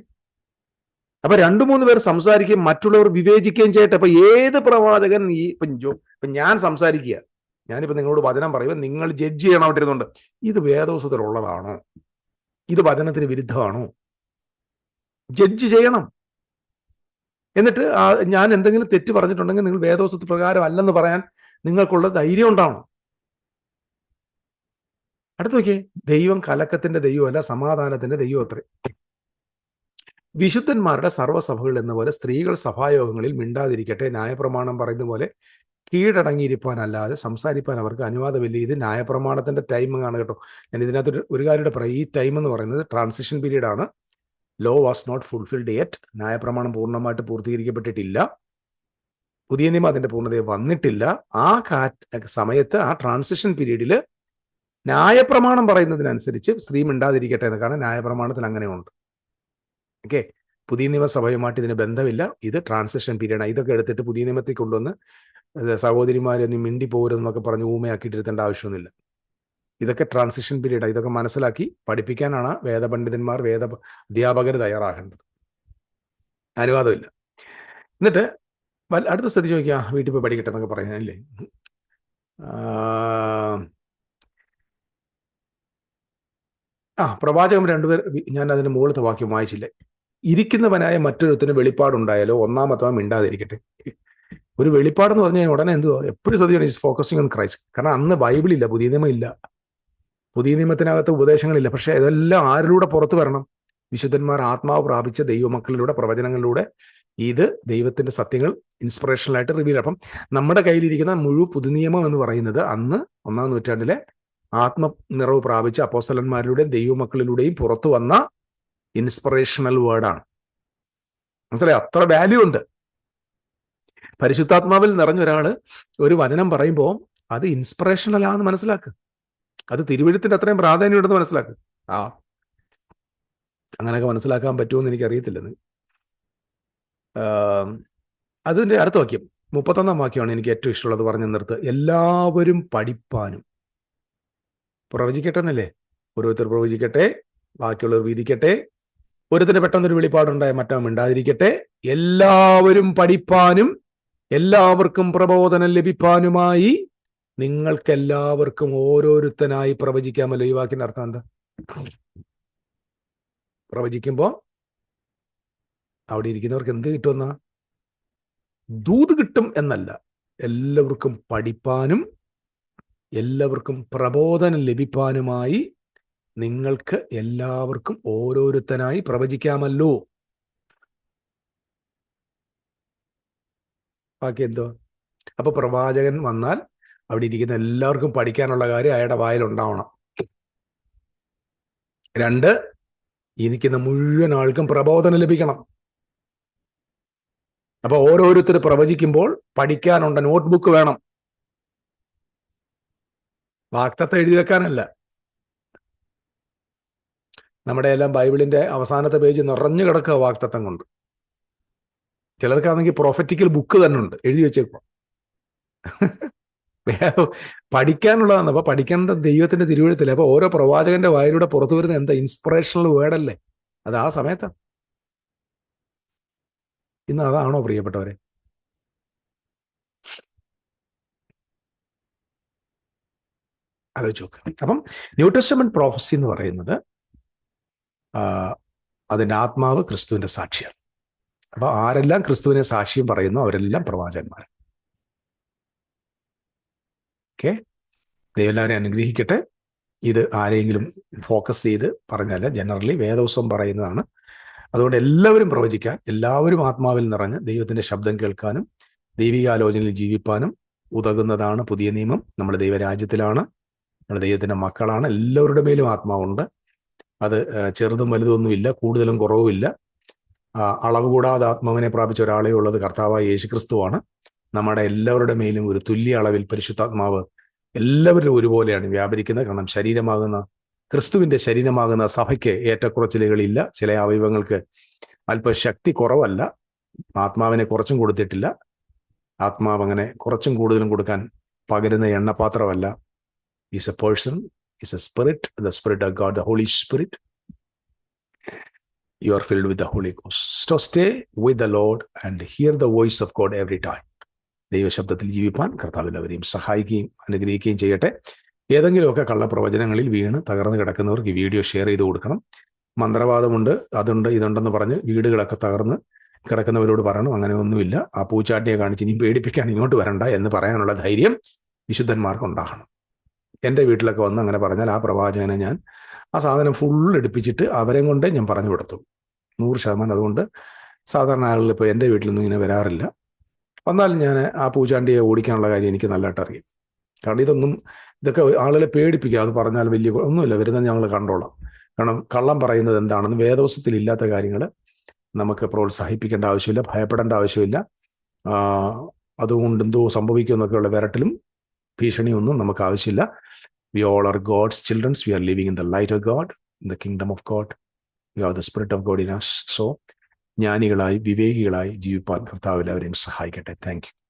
അപ്പൊ 2-3 പേർ സംസാരിക്കുകയും മറ്റുള്ളവർ വിവേചിക്കുകയും ചെയ്യട്ടെ. അപ്പൊ ഏത് പ്രവാചകൻ ഇപ്പൊ ഞാൻ സംസാരിക്കുക, ഞാനിപ്പോ നിങ്ങളോട് വചനം പറയുമ്പോൾ നിങ്ങൾ ജഡ്ജ് ചെയ്യണമായിട്ടിരുന്നുണ്ട്. ഇത് വേദോസത്തിലുള്ളതാണോ? ഇത് വചനത്തിന് വിരുദ്ധമാണോ? ജഡ്ജ് ചെയ്യണം. എന്നിട്ട് ഞാൻ എന്തെങ്കിലും തെറ്റ് പറഞ്ഞിട്ടുണ്ടെങ്കിൽ നിങ്ങൾ വേദോസത്ത് പ്രകാരം അല്ലെന്ന് പറയാൻ നിങ്ങൾക്കുള്ള ധൈര്യം ഉണ്ടാവണം. അടുത്ത് നോക്കിയേ, ദൈവം കലക്കത്തിന്റെ ദൈവമല്ല, സമാധാനത്തിന്റെ ദൈവം അത്രേ. വിശുദ്ധന്മാരുടെ സർവ്വസഭകൾ എന്ന പോലെ സ്ത്രീകൾ സഭായോഗങ്ങളിൽ മിണ്ടാതിരിക്കട്ടെ, ന്യായപ്രമാണം പറയുന്ന പോലെ കീഴടങ്ങിയിരിക്കാനല്ലാതെ സംസാരിക്കാൻ അവർക്ക് അനുവാദമില്ല. ഇത് ന്യായപ്രമാണത്തിന്റെ ടൈമിംഗ് ആണ് കേട്ടോ. ഞാൻ ഇതിനകത്ത് ഒരു കാര്യം പറയാം. ഈ ടൈം എന്ന് പറയുന്നത് ട്രാൻസിഷൻ പീരീഡ് ആണ്. Law was not fulfilled yet. ന്യായപ്രമാണം പൂർണ്ണമായിട്ട് പൂർത്തീകരിക്കപ്പെട്ടിട്ടില്ല. പുതിയ നിയമം അതിന്റെ പൂർണ്ണതയെ വന്നിട്ടില്ല. ആ സമയത്ത്, ആ ട്രാൻസിഷൻ പീരീഡിൽ ന്യായപ്രമാണം പറയുന്നതിനനുസരിച്ച് സ്ത്രീ മിണ്ടാതിരിക്കട്ടെ എന്ന്, കാരണം ന്യായപ്രമാണത്തിൽ അങ്ങനെയുണ്ട്. ഓക്കെ, പുതിയ നിയമസഭയുമായിട്ട് ഇതിന് ബന്ധമില്ല. ഇത് ട്രാൻസിഷൻ പീരീഡാണ്. ഇതൊക്കെ എടുത്തിട്ട് പുതിയ നിയമത്തിൽ കൊണ്ടുവന്ന് സഹോദരിമാരൊന്നും മിണ്ടി പോരുന്നൊക്കെ പറഞ്ഞ് ഊമയാക്കിയിട്ടിരുത്തേണ്ട ആവശ്യമൊന്നുമില്ല. ഇതൊക്കെ ട്രാൻസിഷൻ പീരീഡാണ്. ഇതൊക്കെ മനസ്സിലാക്കി പഠിപ്പിക്കാനാണ് വേദപണ്ഡിതന്മാർ, അധ്യാപകർ തയ്യാറാകേണ്ടത്. അനുവാദമില്ല. എന്നിട്ട് അടുത്ത സ്ഥിതി ചോദിക്കുക, വീട്ടിൽ പോയി പഠിക്കട്ടെ എന്നൊക്കെ പറയുന്നതല്ലേ. പ്രവാചകൻ 2 പേർ, ഞാൻ അതിന്റെ മുകളിലത്തെ വാക്യം വായിച്ചില്ല. ഇരിക്കുന്നവനായ മറ്റൊരുത്തിന് വെളിപ്പാടുണ്ടായാലോ ഒന്നാമത്തവൻ മിണ്ടാതിരിക്കട്ടെ. ഒരു വെളിപ്പാടെന്ന് പറഞ്ഞു കഴിഞ്ഞാൽ ഉടനെ എന്തുവാ, എപ്പോഴും ശ്രദ്ധിക്കണം, ഈസ് ഫോക്കസിങ് ഓൺ ക്രൈസ്റ്റ്. കാരണം അന്ന് ബൈബിളില്ല, പുതിയ നിയമം ഇല്ല, പുതിയ നിയമത്തിനകത്ത് ഉപദേശങ്ങളില്ല. പക്ഷെ ഇതെല്ലാം ആരിലൂടെ പുറത്തു വരണം? വിശുദ്ധന്മാർ ആത്മാവ് പ്രാപിച്ച ദൈവമക്കളിലൂടെ, പ്രവചനങ്ങളിലൂടെ ഇത് ദൈവത്തിന്റെ സത്യങ്ങൾ ഇൻസ്പിറേഷണലായിട്ട് റിവീൽ. അപ്പം നമ്മുടെ കയ്യിലിരിക്കുന്ന മുഴുവൻ പുതുനിയമം എന്ന് പറയുന്നത് അന്ന് 1-ാം നൂറ്റാണ്ടിലെ ആത്മനിറവ് പ്രാപിച്ച അപ്പോസ്തലന്മാരിലൂടെയും ദൈവമക്കളിലൂടെയും പുറത്തു വന്ന ഇൻസ്പിറേഷണൽ വേർഡാണ്. മനസ്സിലായി? അത്ര വാല്യൂ ഉണ്ട്. പരിശുദ്ധാത്മാവിൽ നിറഞ്ഞൊരാള് ഒരു വചനം പറയുമ്പോൾ അത് ഇൻസ്പിറേഷണലാണെന്ന് മനസ്സിലാക്കുക. അത് തിരുവെഴുത്തിന്റെ അത്രയും പ്രാധാന്യം ഉണ്ടെന്ന് മനസ്സിലാക്കുക. അങ്ങനെയൊക്കെ മനസ്സിലാക്കാൻ പറ്റുമെന്ന് എനിക്കറിയത്തില്ലെന്ന്. അതിന്റെ അടുത്ത വാക്യം 31-ാം വാക്യമാണ് എനിക്ക് ഏറ്റവും ഇഷ്ടമുള്ളത്. പറഞ്ഞു നിർത്ത്. എല്ലാവരും പഠിപ്പാനും. പ്രവചിക്കട്ടെ എന്നല്ലേ? ഓരോരുത്തർ പ്രവചിക്കട്ടെ, ബാക്കിയുള്ളവർ വീതിക്കട്ടെ. ഒരുത്തിന് പെട്ടെന്നൊരു വെളിപ്പാടുണ്ടായ മറ്റവൻ മിണ്ടാതിരിക്കട്ടെ. എല്ലാവരും പഠിപ്പാനും എല്ലാവർക്കും പ്രബോധനം ലഭിപ്പാനുമായി നിങ്ങൾക്കെല്ലാവർക്കും ഓരോരുത്തനായി പ്രവചിക്കാമല്ലോ. ഈ വാക്കിന്റെ അർത്ഥം എന്താ? പ്രവചിക്കുമ്പോ അവിടെ ഇരിക്കുന്നവർക്ക് എന്ത് കിട്ടുമെന്ന? ദൂത് കിട്ടും എന്നല്ല, എല്ലാവർക്കും പഠിപ്പാനും എല്ലാവർക്കും പ്രബോധനം ലഭിപ്പാനുമായി നിങ്ങൾക്ക് എല്ലാവർക്കും ഓരോരുത്തനായി പ്രവചിക്കാമല്ലോ. ബാക്കി എന്തോ? അപ്പൊ പ്രവാചകൻ വന്നാൽ അവിടെ ഇരിക്കുന്ന എല്ലാവർക്കും പഠിക്കാനുള്ള കാര്യം അയാളുടെ വായിലുണ്ടാവണം. 2, ഇരിക്കുന്ന മുഴുവൻ ആൾക്കും പ്രബോധനം ലഭിക്കണം. അപ്പൊ ഓരോരുത്തർ പ്രവചിക്കുമ്പോൾ പഠിക്കാനുണ്ട്, നോട്ട്ബുക്ക് വേണം. വാക്തത്വം എഴുതി വെക്കാനല്ല. നമ്മുടെ എല്ലാം ബൈബിളിന്റെ അവസാനത്തെ പേജ് നിറഞ്ഞു കിടക്കുക വാക്തത്വം കൊണ്ട്. ചിലർക്കാണെങ്കിൽ പ്രൊഫറ്റിക്കൽ ബുക്ക് തന്നെ ഉണ്ട്, എഴുതി വെച്ചേക്കുക. പഠിക്കാനുള്ളതാണ്. അപ്പൊ പഠിക്കേണ്ട ദൈവത്തിന്റെ തിരുവെഴുത്തില്ല. അപ്പൊ ഓരോ പ്രവാചകന്റെ വായിലൂടെ പുറത്തു വരുന്ന എന്താ? ഇൻസ്പിറേഷണൽ വേർഡല്ലേ അത്. ആ സമയത്ത് ഇന്ന് അതാണോ പ്രിയപ്പെട്ടവരെ? ആലോചിച്ച് നോക്കുക. അപ്പം ന്യൂ ടെസ്റ്റമെന്റ് പ്രോഫസി എന്ന് പറയുന്നത് അതിന്റെ ആത്മാവ് ക്രിസ്തുവിന്റെ സാക്ഷിയാണ്. അപ്പൊ ആരെല്ലാം ക്രിസ്തുവിനെ സാക്ഷ്യം പറയുന്നു അവരെല്ലാം പ്രവാചകന്മാർ. ഓക്കെ, ദൈവം അനുഗ്രഹിക്കട്ടെ. ഇത് ആരെങ്കിലും ഫോക്കസ് ചെയ്ത് പറഞ്ഞാൽ ജനറലി വേദോസം പറയുന്നതാണ്. അതുകൊണ്ട് എല്ലാവരും പ്രവചിക്കാൻ, എല്ലാവരും ആത്മാവിൽ നിറഞ്ഞ് ദൈവത്തിന്റെ ശബ്ദം കേൾക്കാനും ദൈവികാലോചനയിൽ ജീവിപ്പാനും ഉതകുന്നതാണ് പുതിയ നിയമം. നമ്മൾ ദൈവരാജ്യത്തിലാണ്, നമ്മൾ ദൈവത്തിന്റെ മക്കളാണ്. എല്ലാവരുടെ മേലും ആത്മാവുണ്ട്. അത് ചെറുതും വലുതൊന്നുമില്ല, കൂടുതലും കുറവുമില്ല. അളവ് കൂടാതെ ആത്മാവിനെ പ്രാപിച്ച ഒരാളേ ഉള്ളത്, കർത്താവായ യേശുക്രിസ്തുവാണ്. നമ്മുടെ എല്ലാവരുടെ മേലും ഒരു തുല്യ അളവിൽ പരിശുദ്ധാത്മാവ് എല്ലാവരും ഒരുപോലെയാണ് വ്യാപരിക്കുന്നത്. കാരണം ശരീരമാകുന്ന ക്രിസ്തുവിന്റെ ശരീരമാകുന്ന സഭയ്ക്ക് ഏറ്റക്കുറച്ചിലുകളില്ല. ചില അവയവങ്ങൾക്ക് അല്പ ശക്തി കുറവല്ല, ആത്മാവിനെ കുറച്ചും കൊടുത്തിട്ടില്ല. ആത്മാവ് അങ്ങനെ കുറച്ചും കൂടുതലും കൊടുക്കാൻ പകരുന്ന എണ്ണപാത്രമല്ല. Is a person, is a spirit, the spirit of God, the holy spirit. You are filled with the Holy Ghost. So stay with the Lord and hear the voice of God every time. ദൈവശബ്ദത്തിൽ ജീവിപ്പാൻ കർത്താവ് എല്ലാവരെയും സഹായിക്കുകയും അനുഗ്രഹിക്കുകയും ചെയ്യട്ടെ. ഏതെങ്കിലുമൊക്കെ കള്ളപ്രവചനങ്ങളിൽ വീണ് തകർന്ന് കിടക്കുന്നവർക്ക് ഈ വീഡിയോ ഷെയർ ചെയ്ത് കൊടുക്കണം. മന്ത്രവാദമുണ്ട്, അതുണ്ട്, ഇതുണ്ടെന്ന് പറഞ്ഞ് വീടുകളൊക്കെ തകർന്ന് കിടക്കുന്നവരോട് പറയണം, അങ്ങനെ ഒന്നുമില്ല, ആ പൂച്ചാട്ടിയെ കാണിച്ച് ഇനി പേടിപ്പിക്കാൻ ഇങ്ങോട്ട് വരണ്ട എന്ന് പറയാനുള്ള ധൈര്യം വിശുദ്ധന്മാർക്ക് ഉണ്ടാകണം. എൻ്റെ വീട്ടിലൊക്കെ വന്ന് അങ്ങനെ പറഞ്ഞാൽ ആ പ്രവാചകനെ ഞാൻ ആ സാധനം ഫുൾ എടുപ്പിച്ചിട്ട് അവരെ കൊണ്ട് ഞാൻ പറഞ്ഞു കൊടുത്തു 100%. അതുകൊണ്ട് സാധാരണ ആളുകൾ ഇപ്പോൾ എൻ്റെ വീട്ടിലൊന്നും ഇങ്ങനെ വരാറില്ല. വന്നാലും ഞാൻ ആ പൂച്ചാണ്ടിയെ ഓടിക്കാനുള്ള കാര്യം എനിക്ക് നല്ലതായിട്ട് അറിയാം. കാരണം ഇതൊക്കെ ആളുകളെ പേടിപ്പിക്കുക, അത് പറഞ്ഞാൽ വലിയ ഒന്നുമില്ല, വരുന്നത് ഞങ്ങൾ കണ്ടോളാം. കാരണം കള്ളം പറയുന്നത് എന്താണെന്ന് വേദോസത്തിൽ ഇല്ലാത്ത കാര്യങ്ങൾ നമുക്ക് പ്രോത്സാഹിപ്പിക്കേണ്ട ആവശ്യമില്ല, ഭയപ്പെടേണ്ട ആവശ്യമില്ല. അതുകൊണ്ട് എന്തോ സംഭവിക്കുമെന്നൊക്കെയുള്ള വിരട്ടലും ഭീഷണിയൊന്നും നമുക്ക് ആവശ്യമില്ല. We all are God's children. We are living in the light of God, in the kingdom of God. We have the Spirit of God in us. So ജ്ഞാനികളായി വിവേകികളായി ജീവിപ്പാൻ കർത്താവ് എല്ലാവരെയും സഹായിക്കട്ടെ. Thank you.